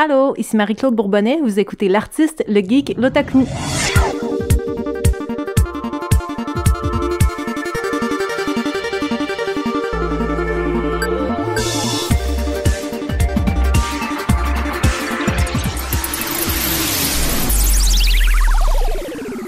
Allô, ici Marie-Claude Bourbonnais, vous écoutez l'artiste, le geek, l'otaku.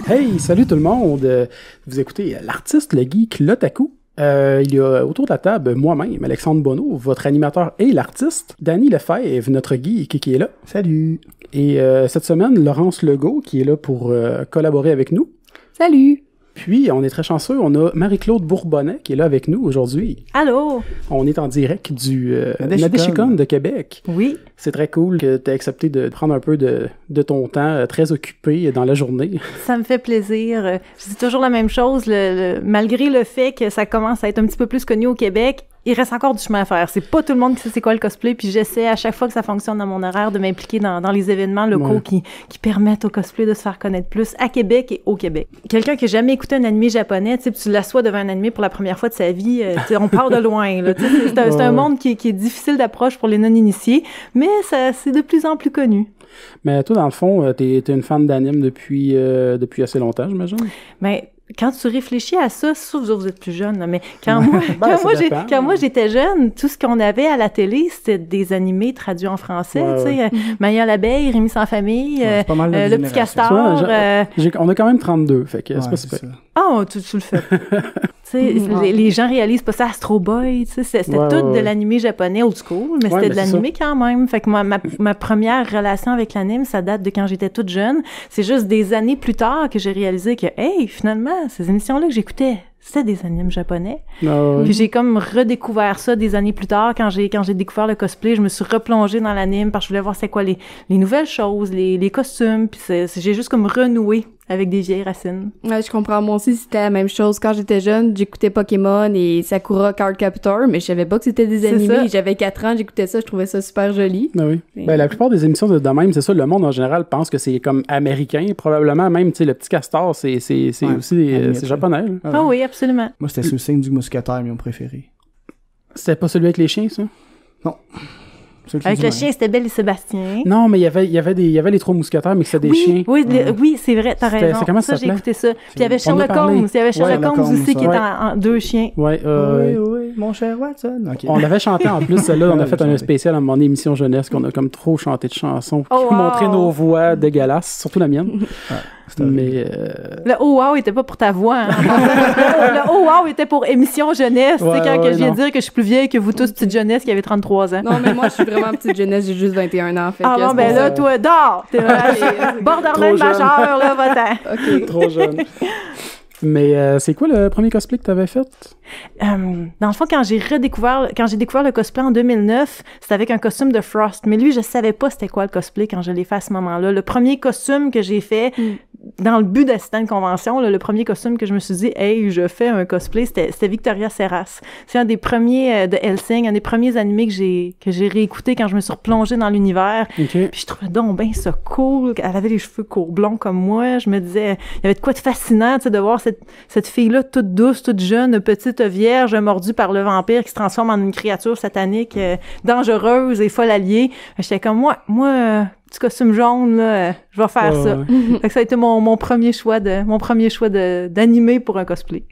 Hey, salut tout le monde! Vous écoutez l'artiste, le geek, l'otaku. Il y a autour de la table moi-même, Alexandre Bonneau, votre animateur et l'artiste, Danny Lefebvre, notre geek qui est là. Salut! Et cette semaine, Laurence Legault qui est là pour collaborer avec nous. Salut! Puis, on est très chanceux, on a Marie-Claude Bourbonnais qui est là avec nous aujourd'hui. Allô! On est en direct du Nadeshikon de Québec. Oui. C'est très cool que tu aies accepté de prendre un peu de ton temps très occupé dans la journée. Ça me fait plaisir. Je dis toujours la même chose, malgré le fait que ça commence à être un petit peu plus connu au Québec, il reste encore du chemin à faire. C'est pas tout le monde qui sait c'est quoi le cosplay, puis j'essaie à chaque fois que ça fonctionne dans mon horaire de m'impliquer dans les événements locaux qui permettent au cosplay de se faire connaître plus à Québec et au Québec. Quelqu'un qui n'a jamais écouté un animé japonais, tu l'assois devant un animé pour la première fois de sa vie, on part de loin. Là, c'est un monde qui est difficile d'approche pour les non-initiés, mais c'est de plus en plus connu. Mais toi, dans le fond, t'es une fan d'anime depuis assez longtemps, j'imagine? Mais quand tu réfléchis à ça, sauf vous êtes plus jeune, là, mais quand moi j'étais jeune, tout ce qu'on avait à la télé, c'était des animés traduits en français, tu sais, Maya l'abeille, Rémi sans famille, le petit castor. On a quand même 32, fait que c'est pas super. Ah, tu le fais. Les gens réalisent pas ça, Astro Boy, tu sais, c'était tout de l'animé japonais old school, mais c'était de l'animé quand même. Fait que ma première relation avec l'anime, ça date de quand j'étais toute jeune. C'est juste des années plus tard que j'ai réalisé que, hey, finalement, ces émissions-là que j'écoutais, c'était des animes japonais. Puis j'ai comme redécouvert ça des années plus tard, quand j'ai découvert le cosplay, je me suis replongée dans l'anime parce que je voulais voir c'est quoi les nouvelles choses, les costumes, puis j'ai juste comme renoué avec des vieilles racines. Ouais, je comprends. Moi aussi, c'était la même chose. Quand j'étais jeune, j'écoutais Pokémon et Sakura Card Captor, mais je savais pas que c'était des animés. J'avais 4 ans, j'écoutais ça, je trouvais ça super joli. Ah oui. Ben, la plupart des émissions de même, c'est ça, le monde en général pense que c'est comme américain, probablement même, tu sais, le petit castor, c'est aussi c'est japonais. Ah oui, absolument. Moi, c'était sous le signe du mousquetaire, mon préféré. C'était pas celui avec les chiens, ça? Non. Avec le chien, c'était Belle et Sébastien. Non, mais il y avait les 3 mousquetaires, mais c'était des chiens. Oui, c'est vrai, t'as raison. C'est comment ça j'ai écouté ça. Puis il y avait Sherlock Holmes. Il y avait Sherlock Holmes aussi qui était en 2 chiens. Oui, mon cher Watson. Okay. On l'avait chanté en plus, celle-là. On a fait un spécial à mon émission jeunesse qu'on a comme trop chanté de chansons pour montrer nos voix dégueulasses, surtout la mienne. Mais le oh wow était pas pour ta voix. Hein. Le oh wow était pour émission jeunesse. C'est quand que je viens de dire que je suis plus vieille que vous tous, petite jeunesse qui avez 33 ans. Non, mais moi, je suis vraiment petite jeunesse, j'ai juste 21 ans. Fait bon, ben là, toi, dors! T'es borderline majeur, là, va-t'en. OK. Trop jeune. Mais c'est quoi le premier cosplay que tu avais fait? Dans le fond, quand j'ai découvert le cosplay en 2009, c'était avec un costume de Frost. Mais lui, je savais pas c'était quoi le cosplay quand je l'ai fait à ce moment-là. Le premier costume que j'ai fait, dans le but d'assister à une convention, là, le premier costume que je me suis dit, hey, je fais un cosplay, c'était Victoria Serras. C'est un des premiers de Hellsing, un des premiers animés que j'ai réécouté quand je me suis replongée dans l'univers. Okay. Puis je trouvais donc bien ça cool. Elle avait les cheveux courts blonds comme moi. Je me disais, il y avait de quoi de fascinant, tu sais, de voir cette fille-là toute douce, toute jeune, petite vierge, mordue par le vampire qui se transforme en une créature satanique dangereuse et folle alliée. J'étais comme, moi, petit costume jaune, là, je vais faire ça. Fait que ça a été mon premier choix d'animé pour un cosplay.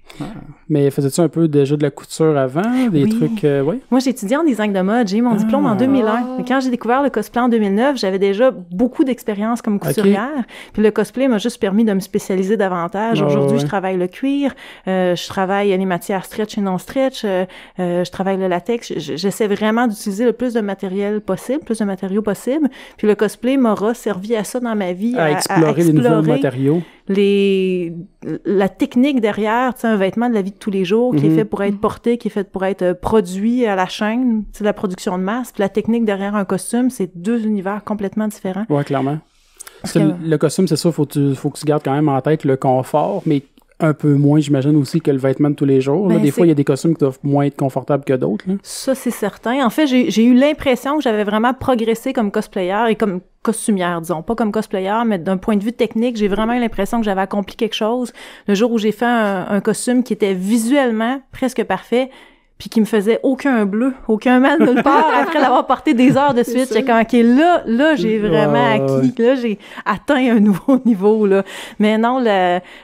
Mais faisais-tu un peu déjà de la couture avant? Des trucs, Moi, j'ai étudié en design de mode. J'ai eu mon diplôme en 2001. Mais quand j'ai découvert le cosplay en 2009, j'avais déjà beaucoup d'expérience comme couturière. Puis le cosplay m'a juste permis de me spécialiser davantage. Aujourd'hui, je travaille le cuir, je travaille les matières stretch et non stretch, je travaille le latex. J'essaie vraiment d'utiliser le plus de matériaux possible. Puis le cosplay m'aura servi à ça dans ma vie. À explorer les nouveaux matériaux. La technique derrière, tu sais, un vêtement de la vie de tous les jours qui est fait pour être porté, qui est fait pour être produit à la chaîne, c'est la production de masse. Puis la technique derrière un costume, c'est 2 univers complètement différents. Ouais, clairement. Parce que le costume, c'est ça, faut que tu gardes quand même en tête le confort, mais un peu moins, j'imagine aussi, que le vêtement de tous les jours. Des fois, il y a des costumes qui doivent moins être confortables que d'autres. Là. Ça, c'est certain. En fait, j'ai eu l'impression que j'avais vraiment progressé comme cosplayer et comme costumière, disons. Pas comme cosplayer, mais d'un point de vue technique, j'ai vraiment eu l'impression que j'avais accompli quelque chose. Le jour où j'ai fait un costume qui était visuellement presque parfait, puis qui me faisait aucun bleu, aucun mal nulle part après l'avoir porté des heures de suite. J'ai comme, OK, là, j'ai vraiment acquis, là, j'ai atteint un nouveau niveau, là. Mais non,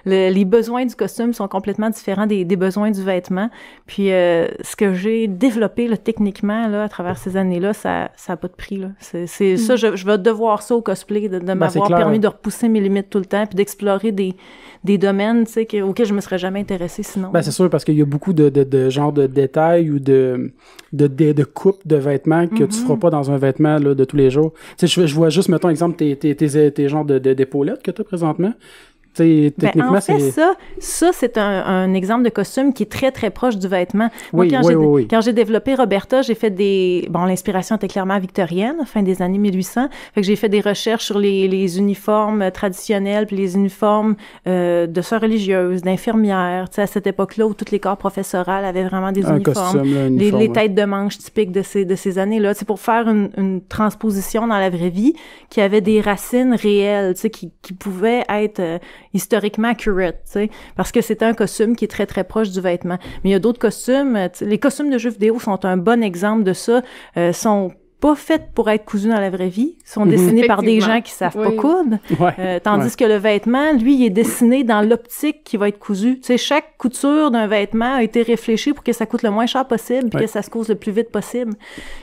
les besoins du costume sont complètement différents des besoins du vêtement. Puis, ce que j'ai développé, là, techniquement, là, à travers ces années-là, ça a pas de prix, là. C'est ça, je vais devoir ça au cosplay, de m'avoir permis de repousser mes limites tout le temps, puis d'explorer des domaines, tu sais, auxquels je me serais jamais intéressée sinon. C'est sûr, parce qu'il y a beaucoup de genre de détails ou de coupes de vêtements que tu feras pas dans un vêtement, là, de tous les jours. Tu sais, je vois juste, mettons, exemple, tes genres d'épaulettes que tu as présentement. Techniquement, en fait, ça c'est un exemple de costume qui est très, très proche du vêtement. Moi, quand j'ai développé Roberta, j'ai fait l'inspiration était clairement victorienne, fin des années 1800. Fait que j'ai fait des recherches sur les uniformes traditionnels, puis les uniformes de sœurs religieuses, d'infirmières. Tu sais, à cette époque-là où tous les corps professoraux avaient vraiment des uniformes. Costume, là, les têtes de manche typiques de ces années-là. C'est pour faire une transposition dans la vraie vie qui avait des racines réelles, tu sais, qui pouvaient être historiquement accurate, tu sais, parce que c'est un costume qui est très, très proche du vêtement. Mais il y a d'autres costumes, les costumes de jeux vidéo sont un bon exemple de ça, sont pas faits pour être cousus dans la vraie vie, sont dessinés par des gens qui savent pas coudre, tandis que le vêtement, lui, il est dessiné dans l'optique qui va être cousu. Tu sais, chaque couture d'un vêtement a été réfléchie pour que ça coûte le moins cher possible puis que ça se couse le plus vite possible.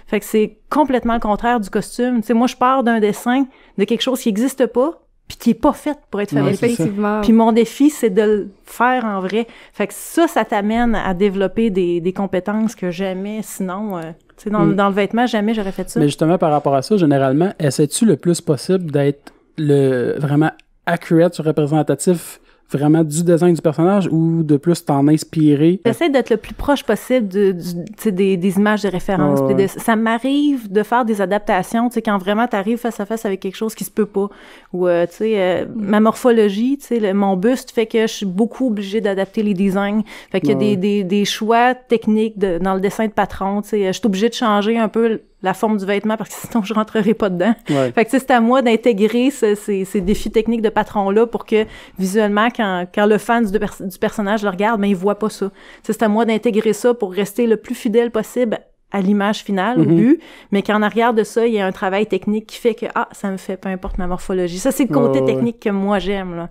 Fait que c'est complètement le contraire du costume. Tu sais, moi, je pars d'un dessin de quelque chose qui existe pas, puis qui est pas faite pour être fabriquée. Effectivement. Puis mon défi, c'est de le faire en vrai. Fait que ça t'amène à développer des compétences que jamais, sinon, tu sais, dans le vêtement, jamais j'aurais fait ça. Mais justement, par rapport à ça, généralement, essaies-tu le plus possible d'être vraiment accurate, représentatif vraiment du design du personnage ou de plus t'en inspirer? J'essaie d'être le plus proche possible des images de référence. Ça m'arrive de faire des adaptations, tu sais, quand vraiment t'arrives face à face avec quelque chose qui se peut pas. Ou, tu sais, ma morphologie, tu sais, mon buste fait que je suis beaucoup obligée d'adapter les designs. Fait qu'il y a des choix techniques dans le dessin de patron, tu sais. Je suis obligée de changer un peu la forme du vêtement parce que sinon je rentrerai pas dedans. Fait que c'est à moi d'intégrer ces défis techniques de patron-là pour que visuellement, quand le fan du personnage le regarde, ben il voit pas ça. C'est à moi d'intégrer ça pour rester le plus fidèle possible à l'image finale, au but, mais qu'en arrière de ça, il y a un travail technique qui fait que, ça me fait peu importe ma morphologie. Ça, c'est le côté technique que moi j'aime, là.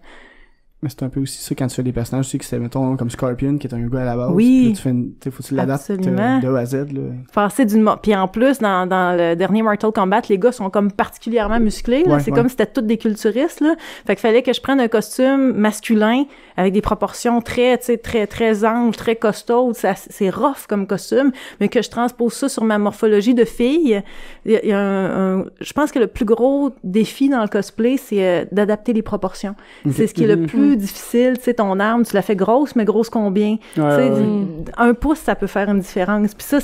Mais c'est un peu aussi ça quand tu fais des personnages, tu sais que c'est, mettons, comme Scorpion, qui est un gars à la base. Oui. Puis là, faut que tu l'adaptes de A à Z, là. Passer puis en plus, dans le dernier Mortal Kombat, les gars sont comme particulièrement musclés, là. C'est comme si c'était tous des culturistes, là. Fait qu'il fallait que je prenne un costume masculin avec des proportions très, tu sais, très, très amples, très costaudes. C'est rough comme costume, mais que je transpose ça sur ma morphologie de fille. Il y a je pense que le plus gros défi dans le cosplay, c'est d'adapter les proportions. C'est ce qui est le plus difficile, tu sais, ton arme, tu la fais grosse, mais grosse combien? Un pouce, ça peut faire une différence. Puis ça,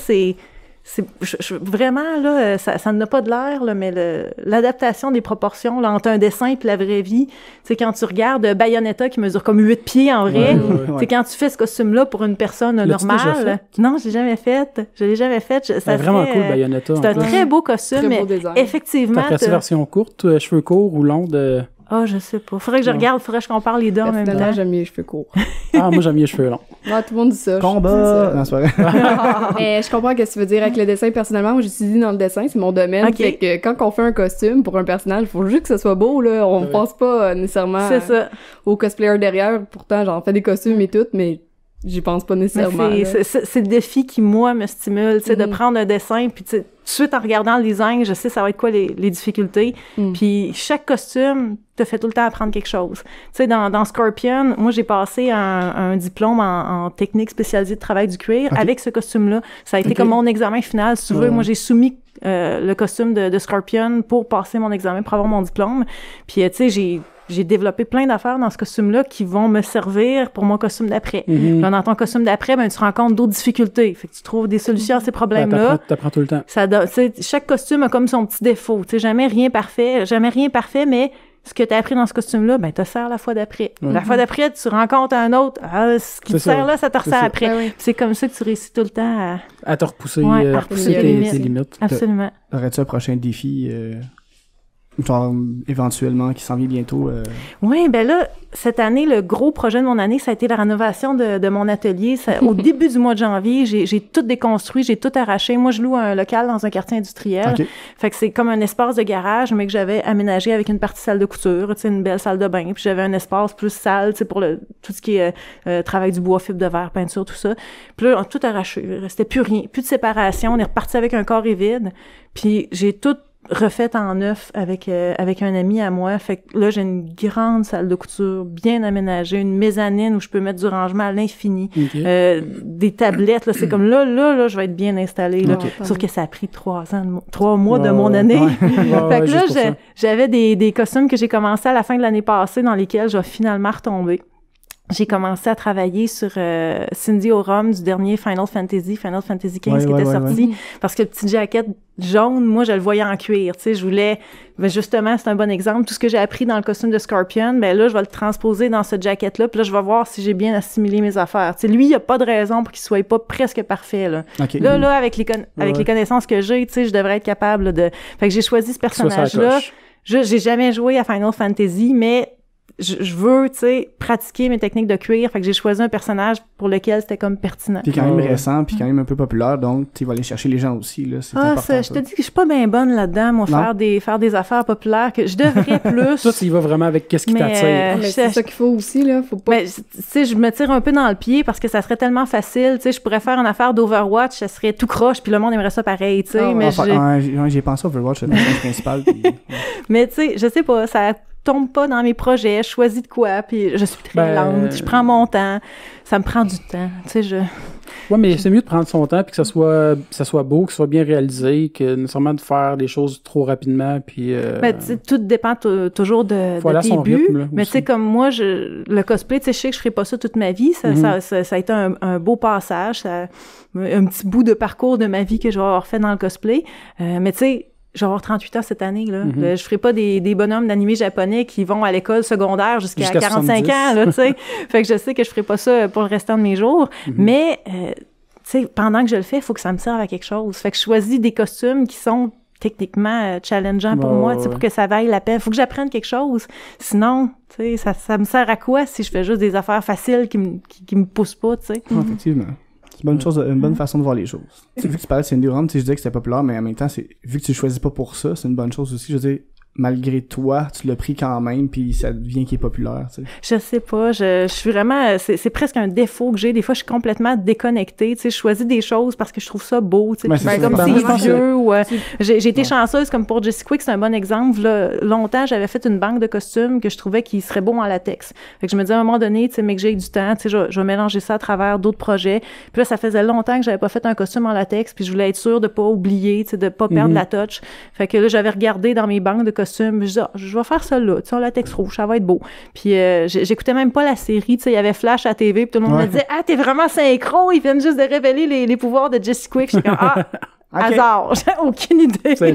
vraiment, là, ça n'a pas de l'air, là, mais l'adaptation des proportions, là, entre un dessin et la vraie vie, tu sais, quand tu regardes Bayonetta qui mesure comme 8 pieds en vrai, tu sais, quand tu fais ce costume-là pour une personne normale... Non, je l'ai jamais fait. C'est vraiment cool, Bayonetta. C'est un très beau costume, mais effectivement... T'as fait version courte, cheveux courts ou longs de... Je sais pas. Faudrait que je regarde, faudrait que je compare les deux en même temps. J'aime mieux les cheveux courts. Moi, j'aime mieux les cheveux longs. Ouais, tout le monde dit ça. Combat! Non, c'est pas vrai. Mais je comprends ce que tu veux dire avec le dessin. Personnellement, moi, j'étudie dans le dessin, c'est mon domaine. Fait que quand on fait un costume pour un personnage, il faut juste que ce soit beau, là. On pense pas nécessairement au cosplayer derrière. Pourtant, j'en fais des costumes et tout, mais j'y pense pas nécessairement. C'est le défi qui, moi, me stimule, tu sais, de prendre un dessin, puis tu sais, tout de suite, en regardant le design, je sais ça va être quoi les difficultés. Puis chaque costume te fait tout le temps apprendre quelque chose. Tu sais, dans Scorpion, moi, j'ai passé un diplôme en technique spécialisée de travail du cuir avec ce costume-là. Ça a été comme mon examen final. Si tu veux, moi, j'ai soumis le costume de Scorpion pour passer mon examen, pour avoir mon diplôme. Puis, tu sais, j'ai développé plein d'affaires dans ce costume-là qui vont me servir pour mon costume d'après. Puis dans ton costume d'après, ben, tu rencontres d'autres difficultés. Fait que tu trouves des solutions à ces problèmes-là. T'apprends tout le temps. Chaque costume a comme son petit défaut. Tu sais, jamais rien parfait, mais ce que tu as appris dans ce costume-là, ben, te sert la fois d'après. La fois d'après, tu rencontres un autre. Ce qui te sert là, ça te ressert après. C'est comme ça que tu réussis tout le temps à te repousser, tes limites. Absolument. Aurais-tu un prochain défi genre, éventuellement, qui s'en vient bientôt? Oui, ben là, cette année, le gros projet de mon année, ça a été la rénovation de mon atelier. Au début du mois de janvier, j'ai tout déconstruit, j'ai tout arraché. Moi, je loue un local dans un quartier industriel. Okay. Fait que c'est comme un espace de garage, mais que j'avais aménagé avec une partie salle de couture, tu sais, une belle salle de bain. Puis j'avais un espace plus salle, tu sais, pour tout ce qui est travail du bois, fibre de verre, peinture, tout ça. Puis là, on a tout arraché. Il restait plus rien, plus de séparation. On est reparti avec un carré vide. Puis j'ai tout refaite en neuf avec un ami à moi. Fait que là, j'ai une grande salle de couture bien aménagée, une mezzanine où je peux mettre du rangement à l'infini. Okay. Des tablettes, là, c'est comme là, je vais être bien installée, là. Okay. Sauf que ça a pris 3 mois de mon année. Fait que là, j'avais des costumes que j'ai commencé à la fin de l'année passée dans lesquels je vais finalement retomber. J'ai commencé à travailler sur Cindy O'Rum du dernier Final Fantasy XV qui était sorti. Parce que le petit jacket jaune, moi, je le voyais en cuir. Tu sais, je voulais... Ben justement, c'est un bon exemple. Tout ce que j'ai appris dans le costume de Scorpion, ben là, je vais le transposer dans ce jacket-là. Puis là, je vais voir si j'ai bien assimilé mes affaires. Tu sais, lui, il n'y a pas de raison pour qu'il soit pas presque parfait, là. Okay. Là, avec les connaissances que j'ai, tu sais, je devrais être capable là, de... Fait que j'ai choisi ce personnage-là. J'ai jamais joué à Final Fantasy, mais... Je veux, tu sais, pratiquer mes techniques de cuir. Fait que j'ai choisi un personnage pour lequel c'était comme pertinent. Puis quand même récent, puis quand même un peu populaire, donc tu vas aller chercher les gens aussi, là. C'est important. Je te dis que je suis pas bien bonne là-dedans, moi, faire des affaires populaires que je devrais plus. Toi, tu y vas vraiment avec qu'est-ce qui t'attire. Mais c'est ça qu'il faut aussi, là. Faut pas... Mais, tu sais, je me tire un peu dans le pied parce que ça serait tellement facile. Tu sais, je pourrais faire une affaire d'Overwatch, ça serait tout croche, puis le monde aimerait ça pareil, tu sais. Mais j'ai pensé à Overwatch, le personnage principal. Puis... Mais tu sais, je sais pas, ça tombe pas dans mes projets, je choisis de quoi, puis je suis très lente, je prends mon temps, ça me prend du temps, tu sais, Ouais, mais c'est mieux de prendre son temps, puis que ça soit beau, que ça soit bien réalisé, que nécessairement de faire des choses trop rapidement, puis... Ben, tu sais, tout dépend toujours de tes buts, mais tu sais, comme moi, le cosplay, tu sais, je sais que je ferai pas ça toute ma vie, ça a été un beau passage, un petit bout de parcours de ma vie que je vais avoir fait dans le cosplay, mais tu sais, je vais avoir 38 ans cette année, là. Je ferai pas des bonhommes d'animé japonais qui vont à l'école secondaire jusqu'à 45 70. Ans, là, tu sais. Fait que je sais que je ferai pas ça pour le restant de mes jours. Mais, tu sais, pendant que je le fais, il faut que ça me serve à quelque chose. Fait que je choisis des costumes qui sont techniquement challengeants pour moi, tu sais, pour que ça vaille la peine. Faut que j'apprenne quelque chose. Sinon, tu sais, ça me sert à quoi si je fais juste des affaires faciles qui me poussent pas, tu sais. Effectivement. C'est une bonne façon de voir les choses. Vu que tu parlais de Cindy O'Rum, je disais que c'était populaire, mais en même temps, vu que tu le choisis pas pour ça, c'est une bonne chose aussi. Je veux dire, malgré toi, tu l'as pris quand même, puis ça devient qu'il est populaire, tu sais. Je sais pas, je suis vraiment... C'est presque un défaut que j'ai. Des fois, je suis complètement déconnectée, tu sais. Je choisis des choses parce que je trouve ça beau, tu sais. Comme c'est vieux ou... j'ai été chanceuse, comme pour Jessie Quick, c'est un bon exemple. Là, longtemps, j'avais fait une banque de costumes que je trouvais qui serait bon en latex. Fait que je me disais, à un moment donné, tu sais, mais que j'ai du temps, tu sais, je vais mélanger ça à travers d'autres projets. Puis là, ça faisait longtemps que j'avais pas fait un costume en latex, puis je voulais être sûre de pas oublier, tu sais, de pas perdre la touch. Fait que là, j'avais regardé dans mes banques de costumes, je disais, je vais faire ça là, tu sais, en latex rouge, ça va être beau. Puis j'écoutais même pas la série, tu sais, il y avait Flash à TV, puis tout le monde me disait, ah, t'es vraiment synchro, ils viennent juste de révéler les pouvoirs de Jessie Quick. J'étais comme, hasard, j'ai aucune idée. C'est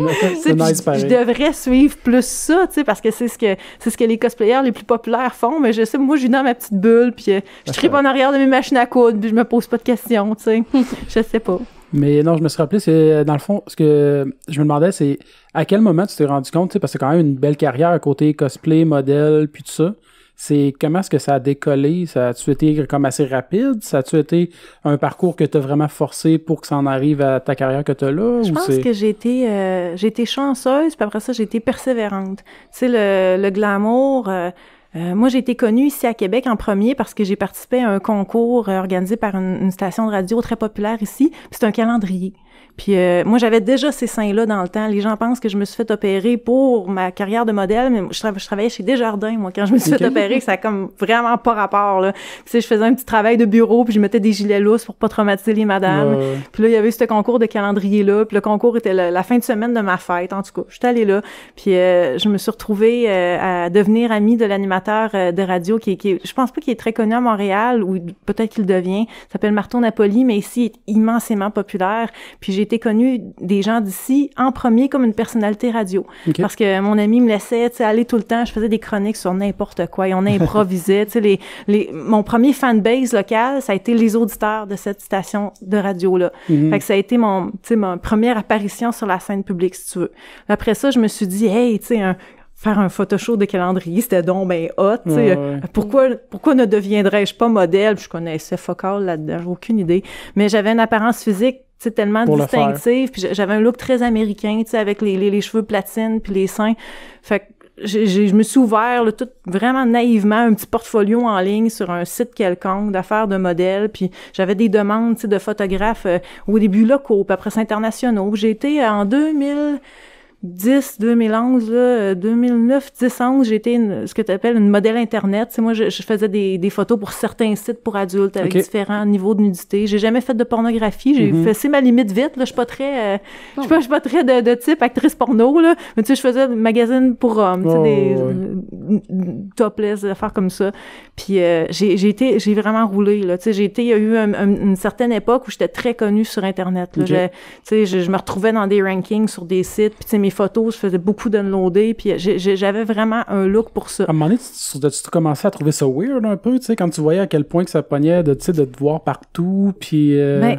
nice, je devrais suivre plus ça, tu sais, parce que c'est ce que les cosplayers les plus populaires font, mais je sais, moi, je suis dans ma petite bulle, puis je tripe en arrière de mes machines à coudre, puis je me pose pas de questions, tu sais. Je sais pas. Mais non, je me suis rappelé, c'est dans le fond, ce que je me demandais, c'est à quel moment tu t'es rendu compte, tu sais, parce que c'est quand même une belle carrière à côté cosplay, modèle, puis tout ça. C'est comment est-ce que ça a décollé? Ça a-tu été comme assez rapide? Ça a-tu été un parcours que tu as vraiment forcé pour que ça en arrive à ta carrière que tu as là? Je pense que j'ai été chanceuse, puis après ça, j'ai été persévérante. Tu sais, le glamour... moi, j'ai été connue ici à Québec en premier parce que j'ai participé à un concours organisé par une station de radio très populaire ici. Puis c'est un calendrier. Puis moi, j'avais déjà ces seins-là dans le temps. Les gens pensent que je me suis fait opérer pour ma carrière de modèle, mais je travaillais chez Desjardins, moi, quand je me suis fait opérer. Ça a comme vraiment pas rapport, là. Tu sais, je faisais un petit travail de bureau, puis je mettais des gilets lousses pour pas traumatiser les madames. Puis là, il y avait eu ce concours de calendrier-là. Puis le concours était la fin de semaine de ma fête, en tout cas. J'étais allée là. Puis je me suis retrouvée à devenir amie de l'animateur de radio qui je pense pas qu'il est très connu à Montréal, ou peut-être qu'il le devient. Il s'appelle Marteau Napoli, mais ici, il est immensément populaire. Puis j'ai j'ai été connue des gens d'ici en premier comme une personnalité radio. Okay. Parce que mon ami me laissait, tu sais, aller tout le temps. Je faisais des chroniques sur n'importe quoi et on improvisait. Tu sais, mon premier fanbase local, ça a été les auditeurs de cette station de radio-là. Fait que ça a été ma première apparition sur la scène publique, si tu veux. Après ça, je me suis dit, hey, tu sais, faire un photoshow de calendrier, c'était donc ben hot, tu sais. Pourquoi ne deviendrais-je pas modèle? Je connaissais focal là-dedans, j'ai aucune idée. Mais j'avais une apparence physique, tu sais, tellement distinctive, puis j'avais un look très américain, tu sais, avec les cheveux platines puis les seins. Fait que je me suis ouvert, là, tout vraiment naïvement, un petit portfolio en ligne sur un site quelconque d'affaires de modèles, puis j'avais des demandes, tu sais, de photographes au début locaux, puis après ça internationaux. J'ai été en 2010, 2011, là, 2009, 10, 11, j'ai été ce que tu appelles une modèle Internet. Tu sais, moi, je faisais des photos pour certains sites pour adultes avec différents niveaux de nudité. J'ai jamais fait de pornographie. J'ai fait ma limite vite. Là, je suis pas très, je suis pas très de type actrice porno, là. Mais tu sais, je faisais des magazines pour hommes, tu sais, des topless, des affaires comme ça. Puis j'ai vraiment roulé, là. Tu sais, il y a eu une certaine époque où j'étais très connue sur Internet, là. Tu sais, je me retrouvais dans des rankings sur des sites, puis tu sais, mes photos, je faisais beaucoup d'unloader, puis j'avais vraiment un look pour ça. À un moment donné, tu commençais à trouver ça weird un peu, tu sais, quand tu voyais à quel point que ça pognait de te voir partout, puis... Ben,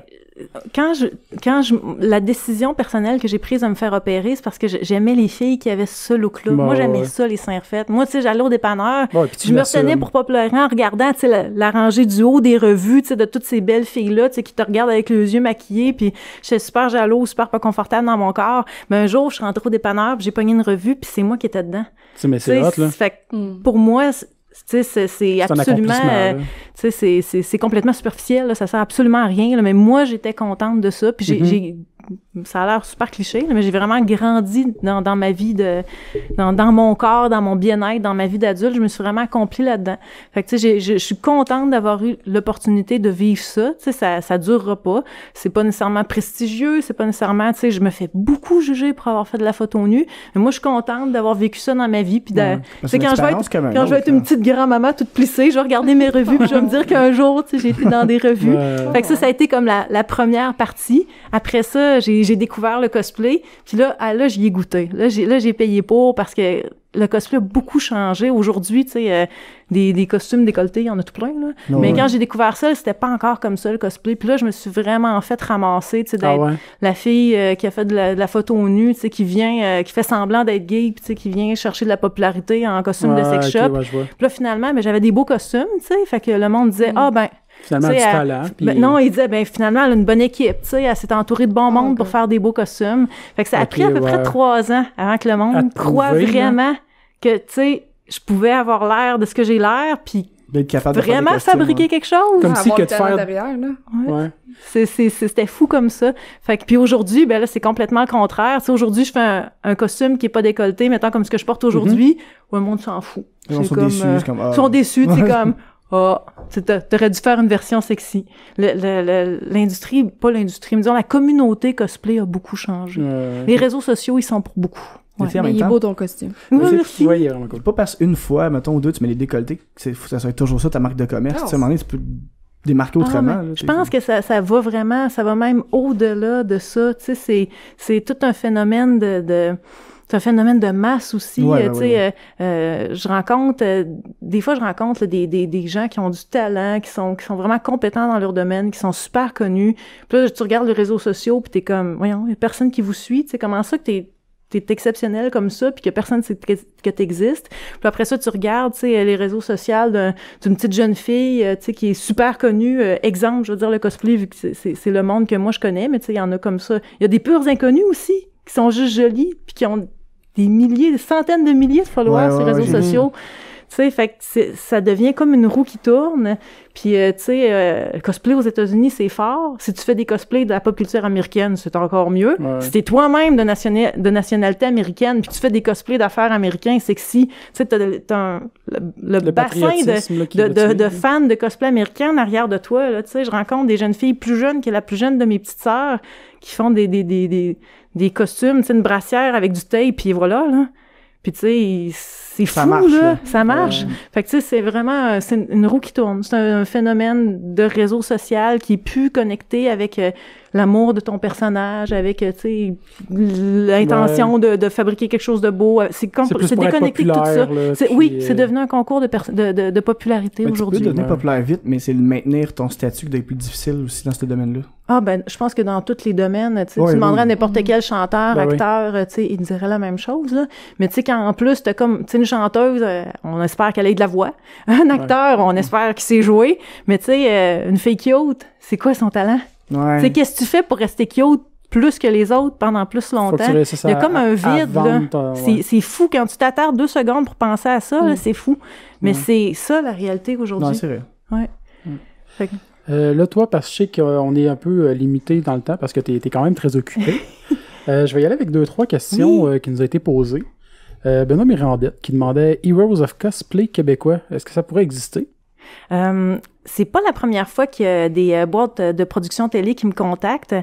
la décision personnelle que j'ai prise de me faire opérer, c'est parce que j'aimais les filles qui avaient ce look-là. Moi, j'aimais ça, les seins refaits. Moi, tu sais, j'allais au dépanneur, je me retenais pour pas pleurer en regardant, tu sais, la rangée du haut des revues, tu sais, de toutes ces belles filles-là, tu sais, qui te regardent avec les yeux maquillés, puis j'étais super jalouse, super pas confortable dans mon corps. Mais un jour, je suis rentrée au dépanneur, puis j'ai pogné une revue, puis c'est moi qui étais dedans. Mais c'est hot, là. Fait que, pour moi, tu sais, c'est absolument, tu sais, c'est complètement superficiel, là, ça sert absolument à rien, là, mais moi, j'étais contente de ça, puis ça a l'air super cliché, là, mais j'ai vraiment grandi dans ma vie dans mon corps, dans mon bien-être, dans ma vie d'adulte, je me suis vraiment accomplie là-dedans. Fait que, tu sais, je suis contente d'avoir eu l'opportunité de vivre ça, tu sais, ça durera pas, c'est pas nécessairement prestigieux, c'est pas nécessairement, tu sais, je me fais beaucoup juger pour avoir fait de la photo nue, mais moi, je suis contente d'avoir vécu ça dans ma vie, puis tu sais, quand je vais être une petite grand-maman toute plissée, je vais regarder mes revues, puis je vais me dire qu'un jour, tu sais, j'ai été dans des revues. Fait que ça a été comme la première partie. Après ça, j'ai découvert le cosplay, puis là j'y ai goûté. Là j'ai payé pour, parce que le cosplay a beaucoup changé. Aujourd'hui, tu sais, des costumes décolletés, il y en a tout plein, là. Mais quand j'ai découvert ça, c'était pas encore comme ça, le cosplay. Puis là, je me suis vraiment fait ramasser, tu sais, d'être la fille qui a fait de la photo nue, tu sais, qui vient, qui fait semblant d'être gay, puis tu sais, qui vient chercher de la popularité en costume de sex shop. Puis là, finalement, j'avais des beaux costumes, tu sais, fait que le monde disait, finalement, du talent. Puis... non, il disait, finalement, elle a une bonne équipe, tu sais, elle s'est entourée de bon monde pour faire des beaux costumes. Fait que ça a pris à peu près 3 ans avant que le monde croie vraiment que, tu sais, je pouvais avoir l'air de ce que j'ai l'air, puis vraiment fabriquer quelque chose. Comme si que de faire derrière, là. C'était fou comme ça. Fait que, puis aujourd'hui, là, c'est complètement le contraire. Tu sais, aujourd'hui, je fais un costume qui est pas décolleté, mettons comme ce que je porte aujourd'hui, où le monde s'en fout. Ils sont déçus, ils sont déçus, tu sais, comme... t'aurais dû faire une version sexy. L'industrie, pas l'industrie, mais disons la communauté cosplay a beaucoup changé. Les réseaux sociaux, ils sont pour beaucoup. Mais il est beau ton costume. Merci. Ouais, il est vraiment cool. Pas parce qu'une fois, mettons, ou deux, tu mets les décolletés, ça serait toujours ça ta marque de commerce. Tu sais, à un moment donné, tu peux démarquer autrement. Là, je pense que ça va vraiment, ça va même au-delà de ça. Tu sais, c'est tout un phénomène c'est un phénomène de masse aussi. Je rencontre, des fois, des gens qui ont du talent, qui sont vraiment compétents dans leur domaine, qui sont super connus. Puis là, tu regardes les réseaux sociaux, puis t'es comme, voyons, il y a personne qui vous suit. Tu sais, comment ça que t'es exceptionnel comme ça, puis que personne ne sait que t'existes. Puis après ça, tu regardes, tu sais, les réseaux sociaux d'une petite jeune fille, tu sais, qui est super connue. Exemple, je veux dire, le cosplay, vu que c'est le monde que moi je connais, mais tu sais, il y en a comme ça. Il y a des purs inconnus aussi, qui sont juste jolis, puis qui ont des centaines de milliers de followers sur les réseaux sociaux. Tu sais, fait que ça devient comme une roue qui tourne. Puis, tu sais, le cosplay aux États-Unis, c'est fort. Si tu fais des cosplays de la pop culture américaine, c'est encore mieux. Si t'es toi-même de nationalité américaine, puis tu fais des cosplays d'affaires américains sexy, tu sais, t'as le bassin de fans de cosplay américain en arrière de toi, là. Tu sais, je rencontre des jeunes filles plus jeunes que la plus jeune de mes petites sœurs qui font des costumes, tu sais, une brassière avec du tape, puis voilà, là. Puis tu sais, c'est ça fou, marche, là. Ça marche. Fait que tu sais, c'est vraiment... C'est une roue qui tourne. C'est un phénomène de réseau social qui est plus connecté avec l'amour de ton personnage, avec, tu sais, l'intention de fabriquer quelque chose de beau. C'est déconnecté de tout ça. Là, c'est devenu un concours de popularité aujourd'hui. Tu peux devenir populaire vite, mais c'est de maintenir ton statut qui devient plus difficile aussi dans ce domaine-là. Ah ben, je pense que dans tous les domaines, tu demanderais à n'importe quel chanteur, acteur, tu sais, il dirait la même chose, là. Mais tu sais, quand en plus, t'as comme, tu sais, une chanteuse, on espère qu'elle ait de la voix. Un acteur, on espère qu'il sait jouer. Mais tu sais, une fille cute, c'est quoi son talent? Tu sais, qu'est-ce que tu fais pour rester cute plus que les autres pendant plus longtemps? Il y a comme un vide, là. C'est fou. Quand tu t'attardes 2 secondes pour penser à ça, là, c'est fou. Mais c'est ça, la réalité aujourd'hui. Non, c'est vrai. Ouais. Fait que... là, toi, parce que je sais qu'on est un peu limité dans le temps parce que t'es quand même très occupé. Je vais y aller avec 2-3 questions qui nous ont été posées. Benoît Mirandette qui demandait « Heroes of Cosplay québécois, est-ce que ça pourrait exister? » C'est pas la première fois qu'il y a des boîtes de production télé qui me contactent,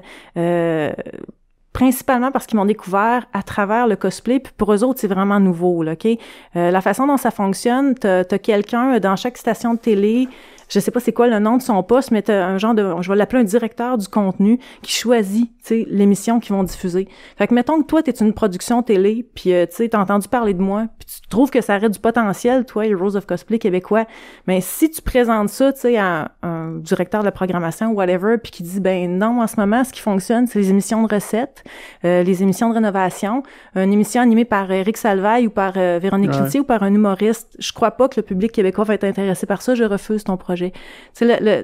principalement parce qu'ils m'ont découvert à travers le cosplay, puis pour eux autres, c'est vraiment nouveau, là, OK? La façon dont ça fonctionne, t'as quelqu'un dans chaque station de télé, je sais pas c'est quoi le nom de son poste, mais t'as un genre de, je vais l'appeler un directeur du contenu qui choisit, tu sais, l'émission qu'ils vont diffuser. Fait que mettons que toi, t'es une production télé, puis tu sais, t'as entendu parler de moi, puis tu trouves que ça aurait du potentiel, toi, Heroes of Cosplay québécois, mais si tu présentes ça, tu sais, à un directeur de la programmation ou whatever, puis qui dit, ben non, en ce moment, ce qui fonctionne, c'est les émissions de recettes, les émissions de rénovation, une émission animée par Éric Salvaille ou par Véronique Cloutier ou par un humoriste, je crois pas que le public québécois va être intéressé par ça, je refuse ton projet.